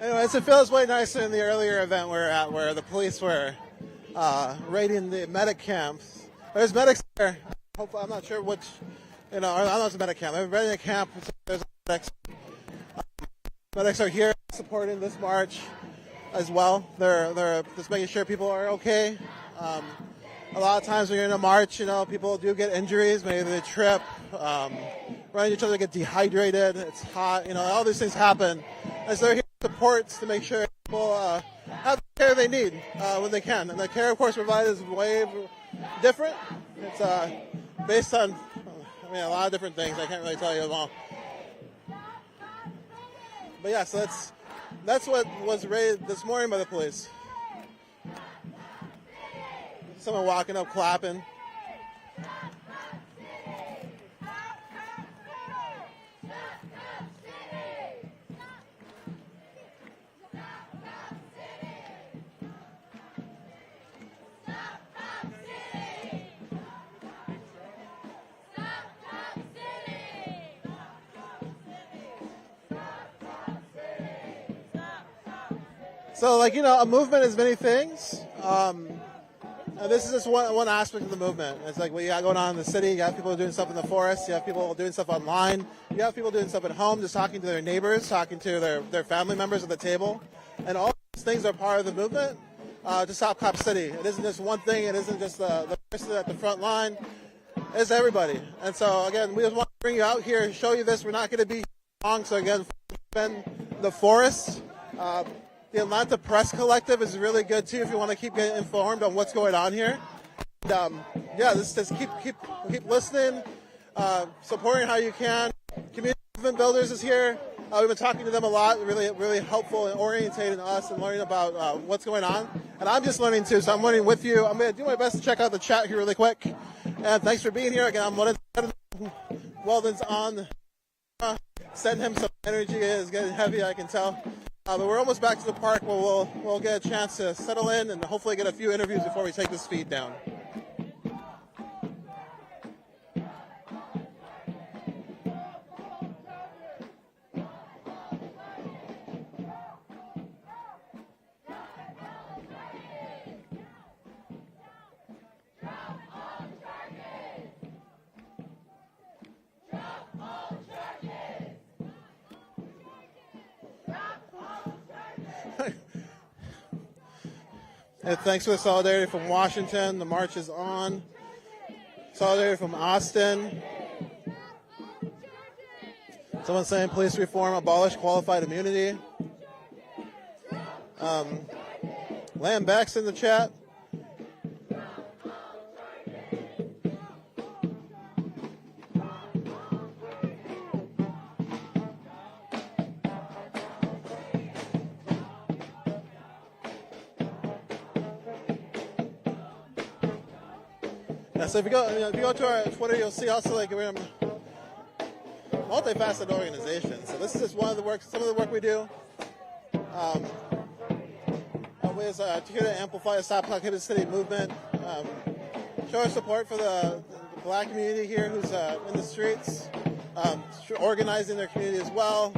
Anyways, it feels way nicer than the earlier event we were at, where the police were raiding the medic camps. There's medics there. Hopefully, I'm not sure which, I don't know if it's a medic camp. They're raiding a camp. There's medics. Medics are here supporting this march as well. They're just making sure people are okay. A lot of times when you're in a march, people do get injuries. Maybe they trip, run into each other, get dehydrated. It's hot. All these things happen. And so they're here to support to make sure people have the care they need when they can. And the care, of course, provided is way different. It's based on, a lot of different things. I can't really tell you them all. But yeah, so that's what was raided this morning by the police. Someone walking up, clapping. So, a movement is many things. And this is just one aspect of the movement. It's like what you got going on in the city. You have people doing stuff in the forest. You have people doing stuff online. You have people doing stuff at home, just talking to their neighbors, talking to their family members at the table. And all these things are part of the movement to stop Cop City. It isn't just one thing. It isn't just the person at the front line. It's everybody. And so, again, we just want to bring you out here and show you this. We're not going to be strong. So again, defend the forest. The Atlanta Press Collective is really good too if you want to keep getting informed on what's going on here. And, yeah, just keep listening, supporting how you can. Community Movement Builders is here. We've been talking to them a lot. Really helpful in orientating us and learning about what's going on. And I'm just learning too, so I'm learning with you. I'm going to do my best to check out the chat here really quick. And thanks for being here again. I'm Weldon's on. Send him some energy. It is getting heavy, I can tell. But we're almost back to the park where we'll get a chance to settle in and hopefully get a few interviews before we take this feed down. And thanks for the solidarity from Washington. The march is on. Solidarity from Austin. Someone saying police reform, abolish qualified immunity. Lamb Beck's in the chat. So if you go to our Twitter, you'll see also like we're a multifaceted organization. So this is just some of the work we do. Ways to amplify the Stop Clock City movement. Show our support for the Black community here who's in the streets, organizing their community as well,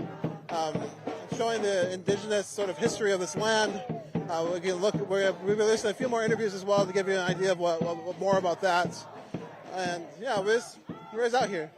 showing the indigenous sort of history of this land. We can look. We've released a few more interviews as well to give you an idea of what more about that. And yeah, we're just out here.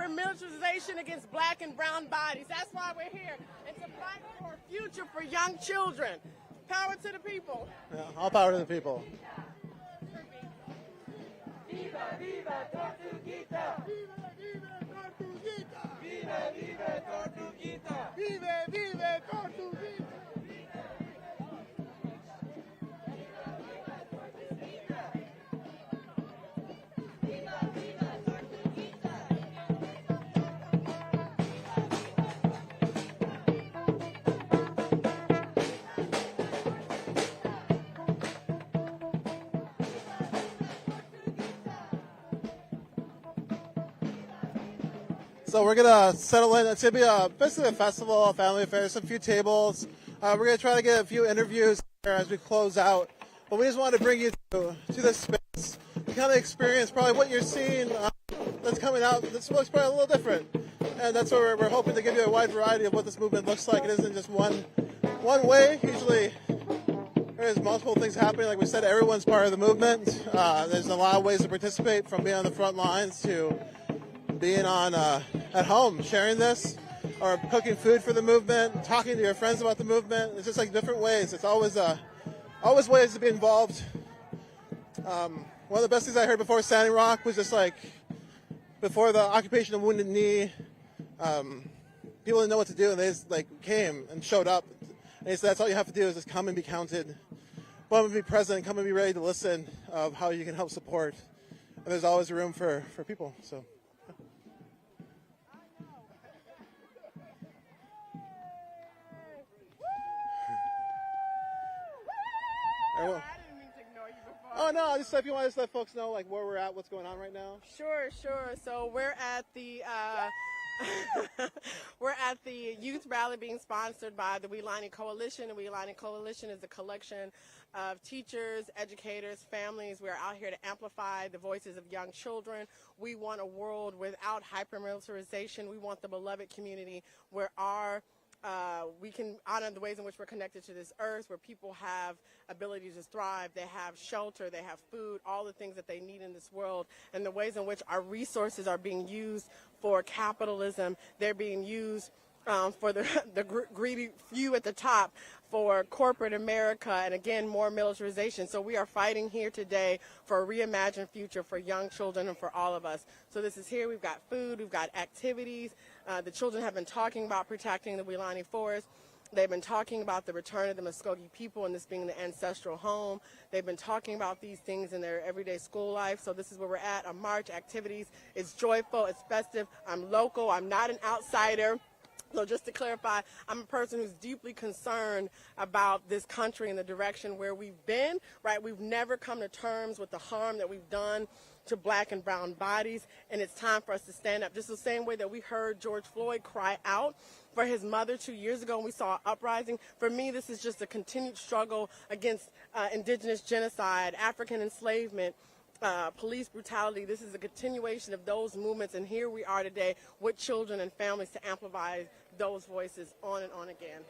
Militarization against black and brown bodies. That's why we're here. And to Fight for a future for young children. Power to the people. Yeah, all power to the people. Viva, viva Tortuguita! Viva, viva Tortuguita! Viva, viva Tortuguita! Viva, viva Tortuguita! So we're gonna settle in. It's gonna be basically a festival, a family affair, some few tables. We're gonna try to get a few interviews here as we close out. But we just wanted to bring you to this space to kind of experience probably what you're seeing that's coming out. This looks probably a little different, and that's what we're hoping to give you a wide variety of what this movement looks like. It isn't just one way. Usually there's multiple things happening. Like we said, everyone's part of the movement. There's a lot of ways to participate, from being on the front lines to being on at home, sharing this, or cooking food for the movement, talking to your friends about the movement. It's just like different ways. It's always ways to be involved. One of the best things I heard before Standing Rock was just like, before the occupation of Wounded Knee, people didn't know what to do, and they just like came and showed up. And they said that's all you have to do is just come and be counted, come and be present, come and be ready to listen of how you can help support. And there's always room for people. So. I didn't mean to ignore you before. Oh no, just if you want to let folks know like where we're at, what's going on right now. Sure. So we're at the youth rally being sponsored by the Weelaunee Coalition. The Weelaunee Coalition is a collection of teachers, educators, families. We're out here to amplify the voices of young children. We want a world without hyper-militarization. We want the beloved community where we can honor the ways in which we're connected to this earth, where people have ability to thrive, they have shelter, they have food, all the things that they need in this world, and the ways in which our resources are being used for capitalism. They're being used for the greedy few at the top, for corporate America, and again, more militarization. So we are fighting here today for a reimagined future for young children and for all of us. So this is here. We've got food, we've got activities. The children have been talking about protecting the Weelaunee Forest. They've been talking about the return of the Muskogee people and this being the ancestral home. They've been talking about these things in their everyday school life. So this is where we're at, a march, activities. It's joyful, it's festive. I'm local, I'm not an outsider. So just to clarify, I'm a person who's deeply concerned about this country and the direction where we've been, right? We've never come to terms with the harm that we've done to black and brown bodies, and it's time for us to stand up. Just the same way that we heard George Floyd cry out for his mother 2 years ago, and we saw an uprising. For me, this is just a continued struggle against indigenous genocide, African enslavement, police brutality. This is a continuation of those movements, and here we are today with children and families to amplify those voices on and on again.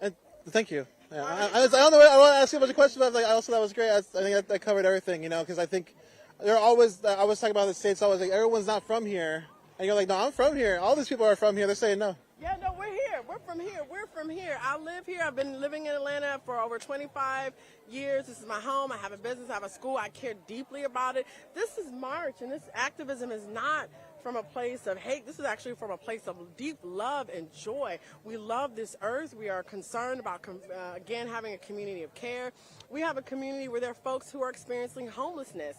And thank you. Yeah, I don't know. I want to ask you a bunch of questions, but I also that was great. I think that covered everything, because I think they're always. I was talking about the states. Always like everyone's not from here, and you're like, no, I'm from here. All these people are from here. They're saying no. Yeah, no, we're here. We're from here. We're from here. I live here. I've been living in Atlanta for over 25 years. This is my home. I have a business. I have a school. I care deeply about it. This is March, and this activism is not from a place of hate. This is actually from a place of deep love and joy. We love this earth. We are concerned about, again, having a community of care. We have a community where there are folks who are experiencing homelessness.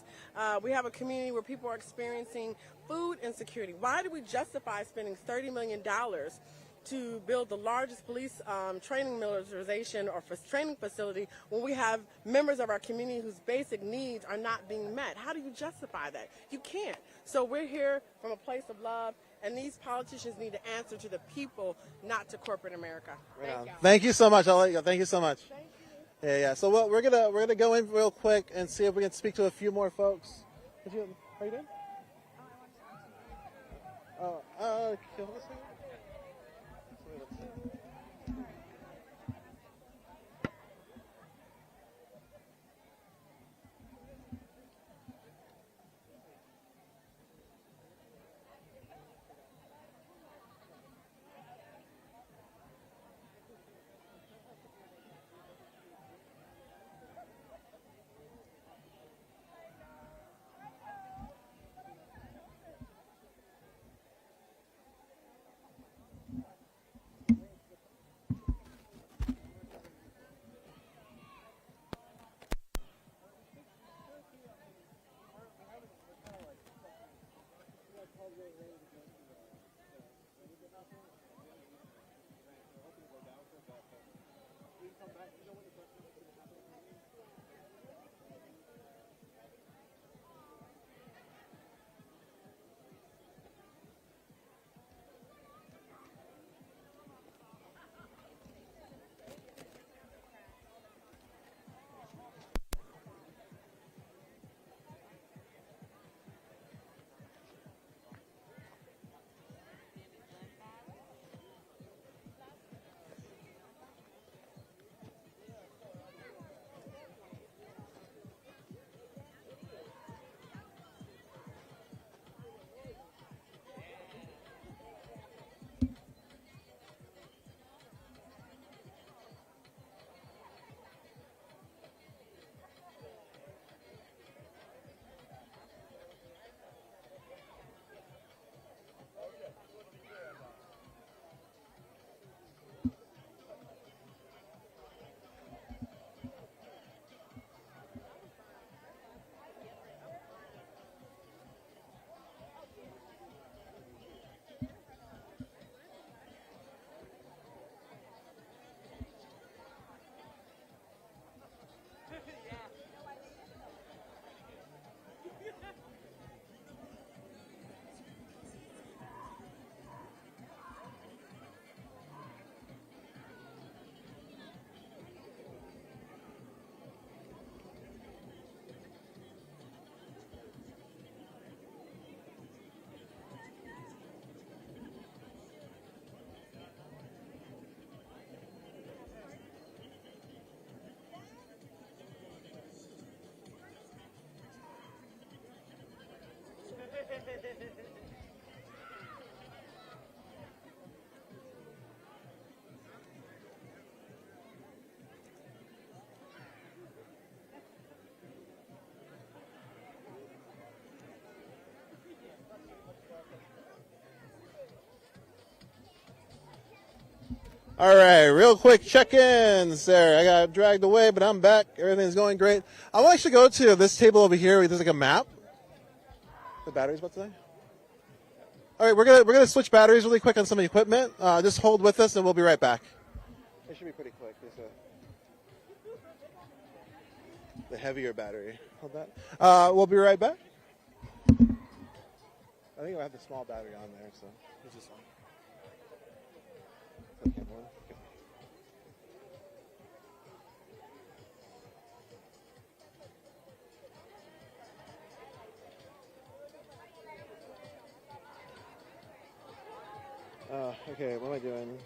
We have a community where people are experiencing food insecurity. Why do we justify spending $30 million to build the largest police training militarization or training facility when we have members of our community whose basic needs are not being met? How do you justify that? You can't. So we're here from a place of love, and these politicians need to answer to the people, not to corporate America. Thank you so much. I'll let you go. Thank you so much. Thank you. Yeah. So we're gonna go in real quick and see if we can speak to a few more folks. Are you doing? Oh, let's see. All right, real quick check-ins there. I got dragged away, but I'm back. Everything's going great. I want to actually go to this table over here. There's like a map. The batteries about today? All right, we're gonna switch batteries really quick on some equipment. Just hold with us, and we'll be right back. It should be pretty quick. The heavier battery. Hold that. We'll be right back. I think I have the small battery on there, so it's just on. Okay, one. Okay, what am I doing?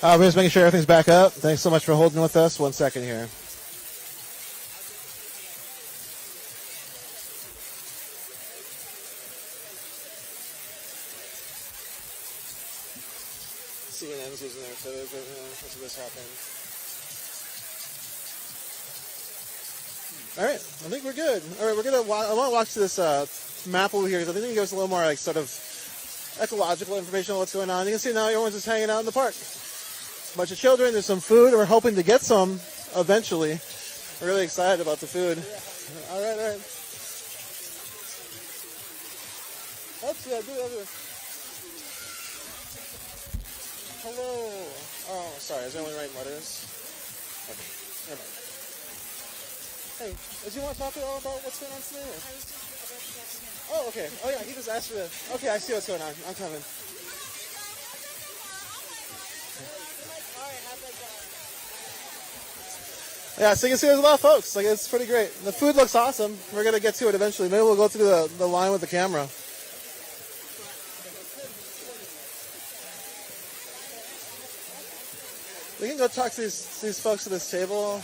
We're just making sure everything's back up. Thanks so much for holding with us. 1 second here. CNN's using their footage right now. That's what this happened. All right, I think we're good. All right, I want to watch this map over here because I think it gives a little more like sort of ecological information on what's going on. You can see now everyone's just hanging out in the park. A bunch of children, there's some food, and we're hoping to get some eventually. We're really excited about the food. All right. Oops, yeah, do it over. Hello. Oh, sorry, is anyone writing letters? Okay, never mind. Hey, do you want to talk at all about what's going on today? Oh, okay. Oh, yeah, he just asked for the... Okay, I see what's going on. I'm coming. Yeah, so you can see there's a lot of folks. Like, it's pretty great. The food looks awesome. We're going to get to it eventually. Maybe we'll go through the line with the camera. We can go talk to these folks at this table.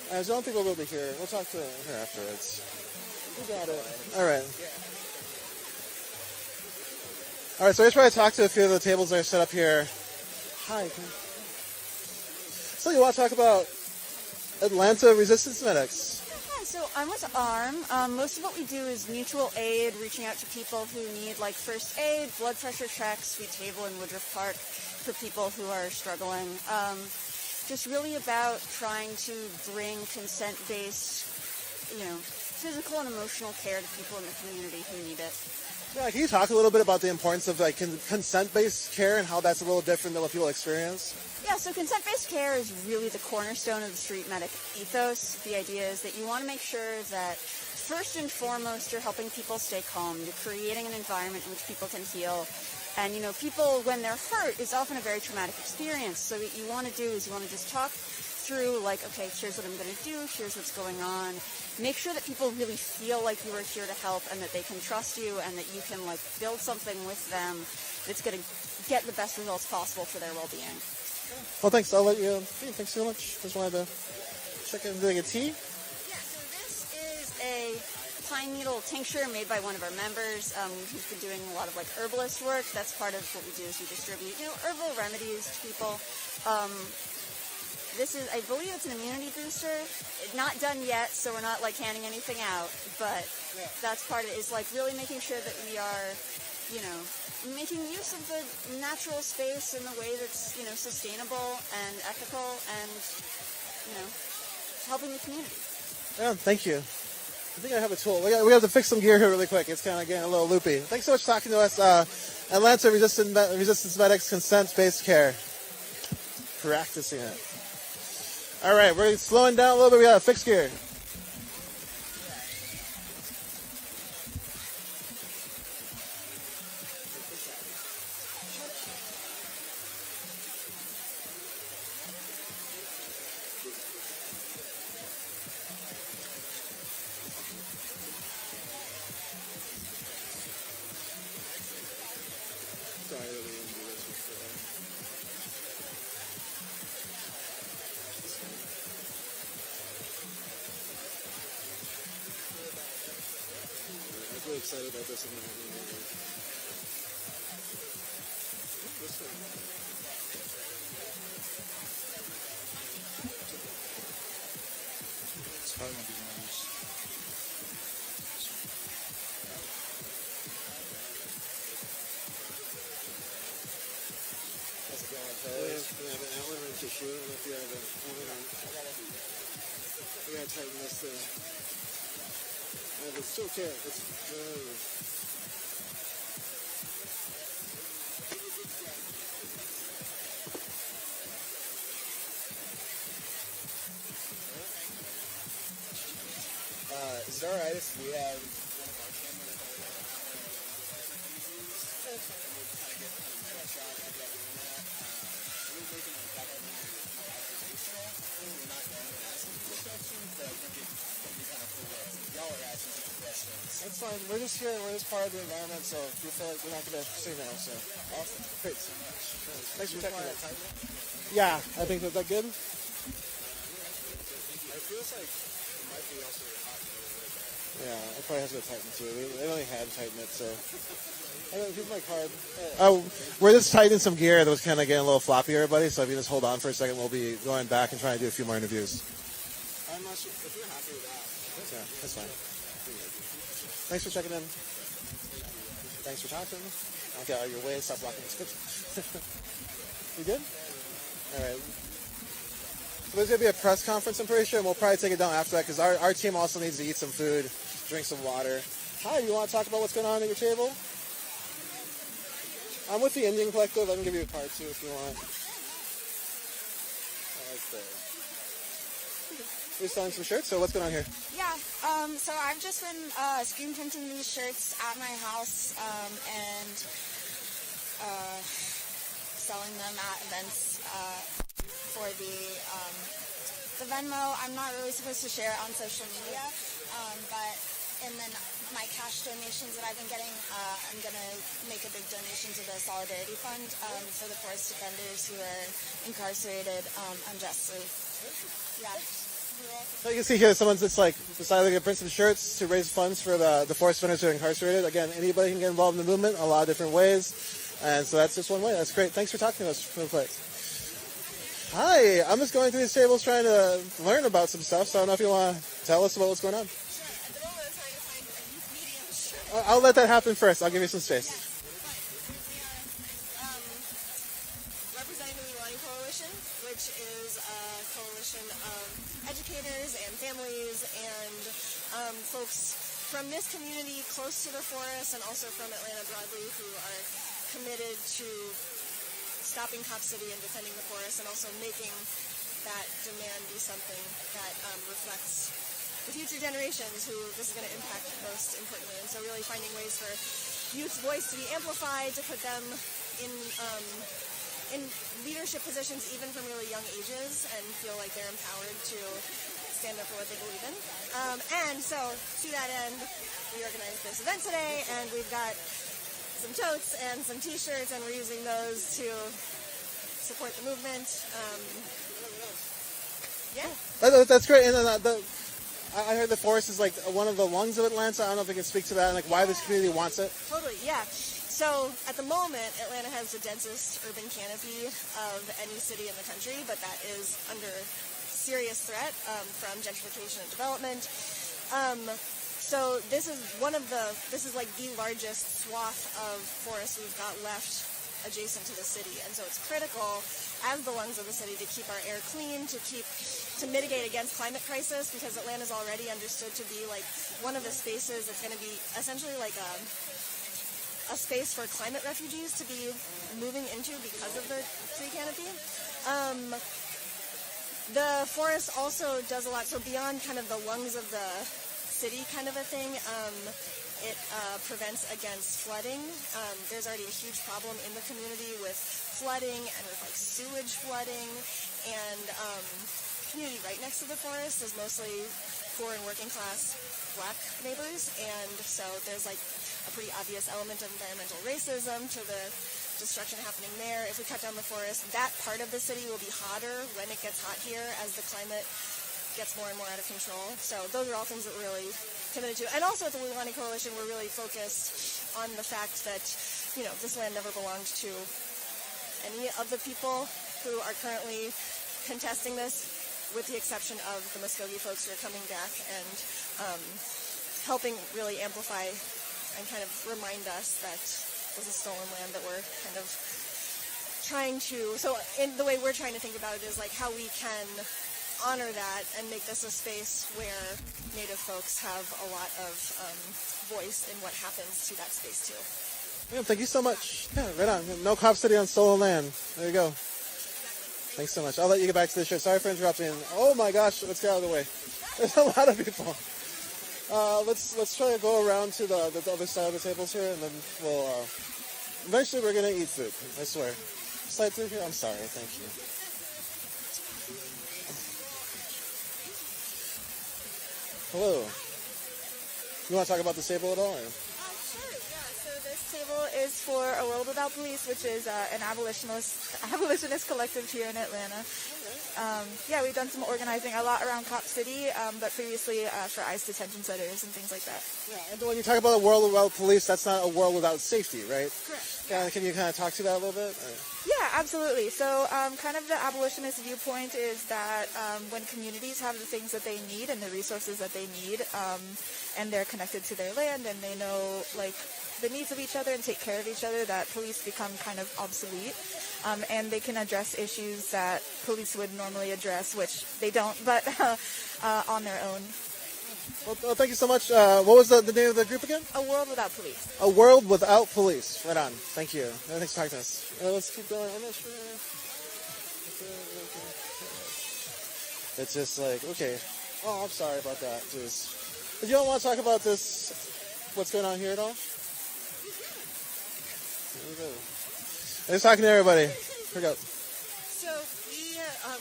There's the only people will be here. We'll talk to her afterwards. We got it. All right. All right, so I just try to talk to a few of the tables that are set up here. Hi. So you want to talk about Atlanta Resistance Medics? Yeah, so I'm with ARM. Most of what we do is mutual aid, reaching out to people who need like first aid, blood pressure checks. We table in Woodruff Park for people who are struggling. Just really about trying to bring consent-based, physical and emotional care to people in the community who need it. Yeah, can you talk a little bit about the importance of like consent-based care and how that's a little different than what people experience? Yeah, so consent-based care is really the cornerstone of the street medic ethos. The idea is that you want to make sure that first and foremost you're helping people stay calm. You're creating an environment in which people can heal. And, people, when they're hurt, is often a very traumatic experience. So what you want to do is you want to just talk through, like, okay, here's what I'm going to do, here's what's going on. Make sure that people really feel like you are here to help and that they can trust you and that you can, like, build something with them that's going to get the best results possible for their well-being. Well, thanks. I'll let you. Thanks so much. Just wanted to check in. Doing a tea? Yeah, so pine needle tincture made by one of our members who's been doing a lot of like herbalist work. That's part of what we do is we distribute, herbal remedies to people. This is, I believe it's an immunity booster. Not done yet, so we're not like handing anything out, but that's part of it, is like really making sure that we are, making use of the natural space in a way that's, sustainable and ethical and, helping the community. Yeah, thank you. I think I have a tool. We have to fix some gear here really quick. It's kind of getting a little loopy. Thanks so much for talking to us. Atlanta Resistance Medics Consent-Based Care. Practicing it. All right, we're slowing down a little bit. We got to fix gear. Excited about this one. This one. It's probably gonna be one of those. How's it going, fellas? We have an Allen wrench issue. I don't know if you have an Allen wrench. We gotta tighten this but it's okay. Is it alright if we have one of our cameras we're making a documentary observational. We're not going to ask any questions, but I think it'd be kind of cool if y'all are asking some questions. That's fine. We're just here. We're just part of the environment, so we feel like we're not going to say no. So awesome. Great. Thanks for checking that. Yeah, I think that's good. It feels like it might be also hot. Yeah, it probably has to tighten too. They only had to tighten it, so. Here's my card. Oh, we're just tightening some gear that was kind of getting a little floppy, everybody. So if you just hold on for a second, we'll be going back and trying to do a few more interviews. I'm not sure if you're happy with that. Yeah, that's fine. Thanks for checking in. Thanks for talking. I'll get out of your way. Stop blocking the script. You good? All right. So there's going to be a press conference, I'm pretty sure, and we'll probably take it down after that because our team also needs to eat some food, drink some water. Hi, you want to talk about what's going on at your table? I'm with the Indian Collective. I can give you a card too if you want. You're selling some shirts, so what's going on here? Yeah, so I've just been screen printing these shirts at my house and selling them at events for the Venmo. I'm not really supposed to share it on social media, but and then my cash donations that I've been getting, I'm going to make a big donation to the Solidarity Fund for the forest defenders who are incarcerated unjustly. Yeah. So you can see here, someone's just like decided to print some shirts to raise funds for the forest defenders who are incarcerated. Again, anybody can get involved in the movement a lot of different ways. And so that's just one way. That's great. Thanks for talking to us real quick. Hi, I'm just going through these tables trying to learn about some stuff. So I don't know if you want to tell us about what's going on. I'll let that happen first. I'll give you some space. Representing the Weelaunee Coalition, which is a coalition of educators and families and folks from this community close to the forest and also from Atlanta broadly who are committed to stopping Cop City and defending the forest and also making that demand be something that reflects the future generations who this is going to impact most importantly. And so really finding ways for youth's voice to be amplified, to put them in leadership positions even from really young ages and feel like they're empowered to stand up for what they believe in. And so to that end, we organized this event today and we've got some totes and some t-shirts and we're using those to support the movement. Yeah. That's great. And I heard the forest is like one of the lungs of Atlanta. I don't know if you can speak to that and like why this community wants it. Totally, yeah. So at the moment, Atlanta has the densest urban canopy of any city in the country, but that is under serious threat from gentrification and development. So this is like the largest swath of forest we've got left adjacent to the city, and so it's critical as the lungs of the city to keep our air clean, to mitigate against climate crisis, because Atlanta is already understood to be like one of the spaces that's going to be essentially like a space for climate refugees to be moving into because of the tree canopy. The forest also does a lot, so beyond kind of the lungs of the city kind of a thing, it prevents against flooding. There's already a huge problem in the community with flooding and with like sewage flooding, and community right next to the forest is mostly poor and working class Black neighbors, and so there's like a pretty obvious element of environmental racism to the destruction happening there. If we cut down the forest, that part of the city will be hotter when it gets hot here as the climate gets more and more out of control. So those are all things that we're really committed to. And also at the Weelaunee Coalition, we're really focused on the fact that, you know, this land never belonged to any of the people who are currently contesting this, with the exception of the Muskogee folks who are coming back and helping really amplify and kind of remind us that this is stolen land that we're kind of trying to, so in the way we're trying to think about it is like how we can honor that and make this a space where Native folks have a lot of voice in what happens to that space too. Yeah, thank you so much. Yeah, right on. No Cop City on stolen land. There you go. Thanks so much. I'll let you get back to the show. Sorry for interrupting. Oh my gosh, let's get out of the way. There's a lot of people. Let's try to go around to the other side of the tables here, and then we'll eventually we're gonna eat food. I swear. Slide through here. I'm sorry. Thank you. Hello. You want to talk about this table at all? Or? Sure, yeah. So this table is for A World Without Police, which is an abolitionist collective here in Atlanta. Yeah, we've done some organizing a lot around Cop City, but previously for ICE detention centers and things like that. Yeah, and when you talk about a world without police, that's not a world without safety, right? Correct. Can you kind of talk to that a little bit? Or? Yeah, absolutely. So kind of the abolitionist viewpoint is that when communities have the things that they need and the resources that they need, and they're connected to their land and they know like the needs of each other and take care of each other, that police become kind of obsolete, and they can address issues that police would normally address, which they don't, but on their own. Well, thank you so much. What was the name of the group again? A World Without Police. A World Without Police. Right on. Thank you. Thanks for talking to us. Let's keep going. I'm not sure. It's just like, okay. Oh, I'm sorry about that. Jeez. But you don't want to talk about this, what's going on here at all? Let's talking to everybody. Here we go. So we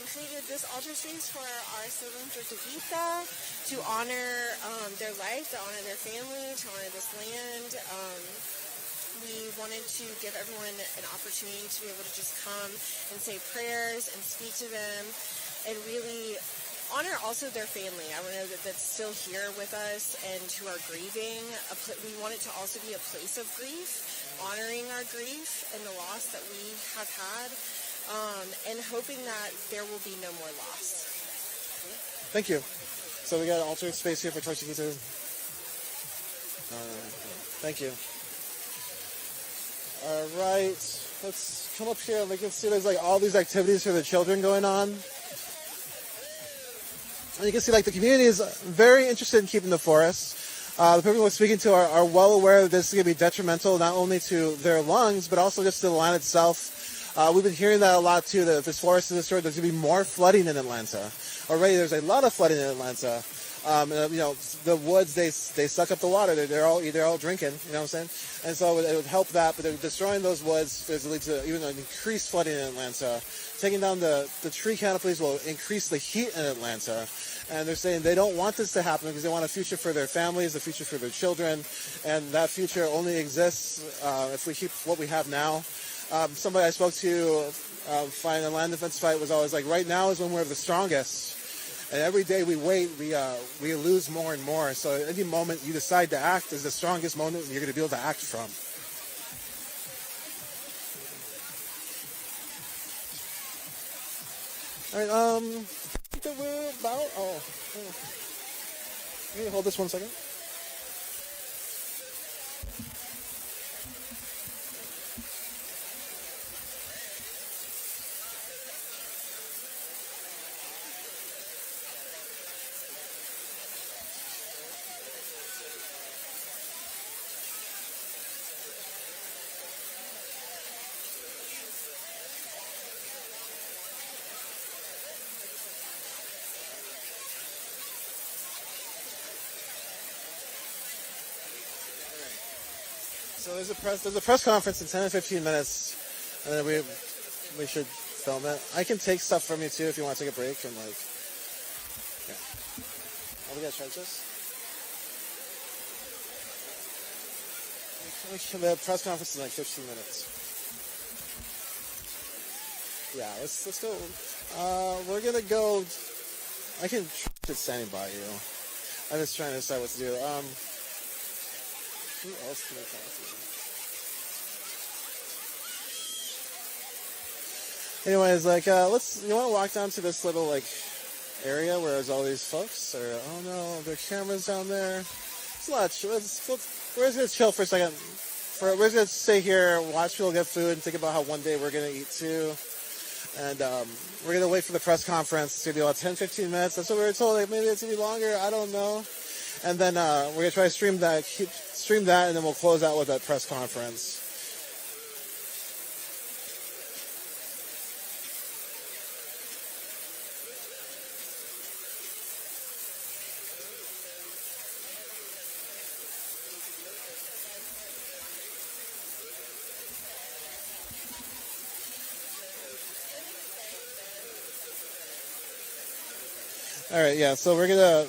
created this altar space for our servants of Tavita to honor their life, to honor their family, to honor this land. We wanted to give everyone an opportunity to be able to just come and say prayers and speak to them and really honor also their family. I want to know that's still here with us and who are grieving. We want it to also be a place of grief, honoring our grief and the loss that we have had, and hoping that there will be no more loss. Thank you. So we got an alternate space here for Torchiquito. Thank you. All right, let's come up here and we can see there's like all these activities for the children going on. And you can see like the community is very interested in keeping the forest. The people we're speaking to are well aware that this is going to be detrimental not only to their lungs, but also just to the land itself. We've been hearing that a lot too, that if this forest is destroyed, there's going to be more flooding in Atlanta. Already there's a lot of flooding in Atlanta. You know, the woods, they suck up the water. They're all drinking, you know what I'm saying? And so it would help that, but they're destroying those woods. There's lead to even an increased flooding in Atlanta. Taking down the tree canopies will increase the heat in Atlanta. And they're saying they don't want this to happen because they want a future for their families, a future for their children, and that future only exists if we keep what we have now. Somebody I spoke to fighting a land defense fight was always like, right now is when we're the strongest. And every day we wait, we lose more and more. So any moment you decide to act is the strongest moment you're going to be able to act from. All right, I think that we're about. Can you hold this 1 second? So there's a press conference in 10 to 15 minutes, and then we should film it. I can take stuff from you too if you want to take a break and like. Yeah. Are we gonna charge this? The press conference is in like 15 minutes. Yeah, let's go. We're gonna go. I can just standing by you. I'm just trying to decide what to do. Who else can I talk to? Anyways, like, you want to walk down to this little, like, area where there's all these folks? Or, oh no, there are cameras down there. It's a lot of chill. We're just going to chill for a second. We're just going to stay here, watch people get food, and think about how one day we're going to eat too. And we're going to wait for the press conference. It's going to be about 10, 15 minutes. That's what we were told. Like, maybe it's going to be longer. I don't know. And then we're going to try to stream that, and then we'll close out with that press conference. All right, yeah. So we're gonna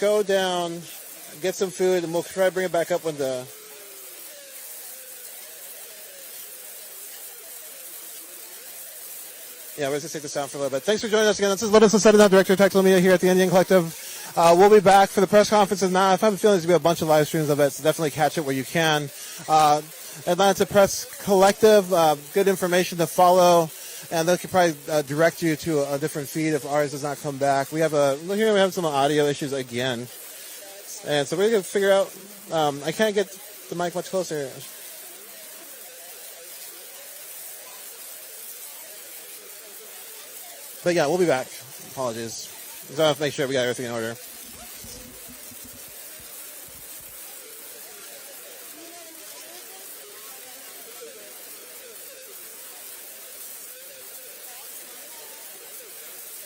go down, get some food, and we'll try to bring it back up when the. Yeah, we're just gonna take this down for a little bit. Thanks for joining us again. This is Lotus Sedana, Director of Tactical Media here at the NDN Collective. We'll be back for the press conferences now. I have a feeling there's gonna be a bunch of live streams of it, so definitely catch it where you can. Atlanta Press Collective, good information to follow. And they could probably direct you to a different feed if ours does not come back. We have some audio issues again, and so we're gonna figure out. I can't get the mic much closer. But yeah, we'll be back. Apologies. So I have to make sure we got everything in order.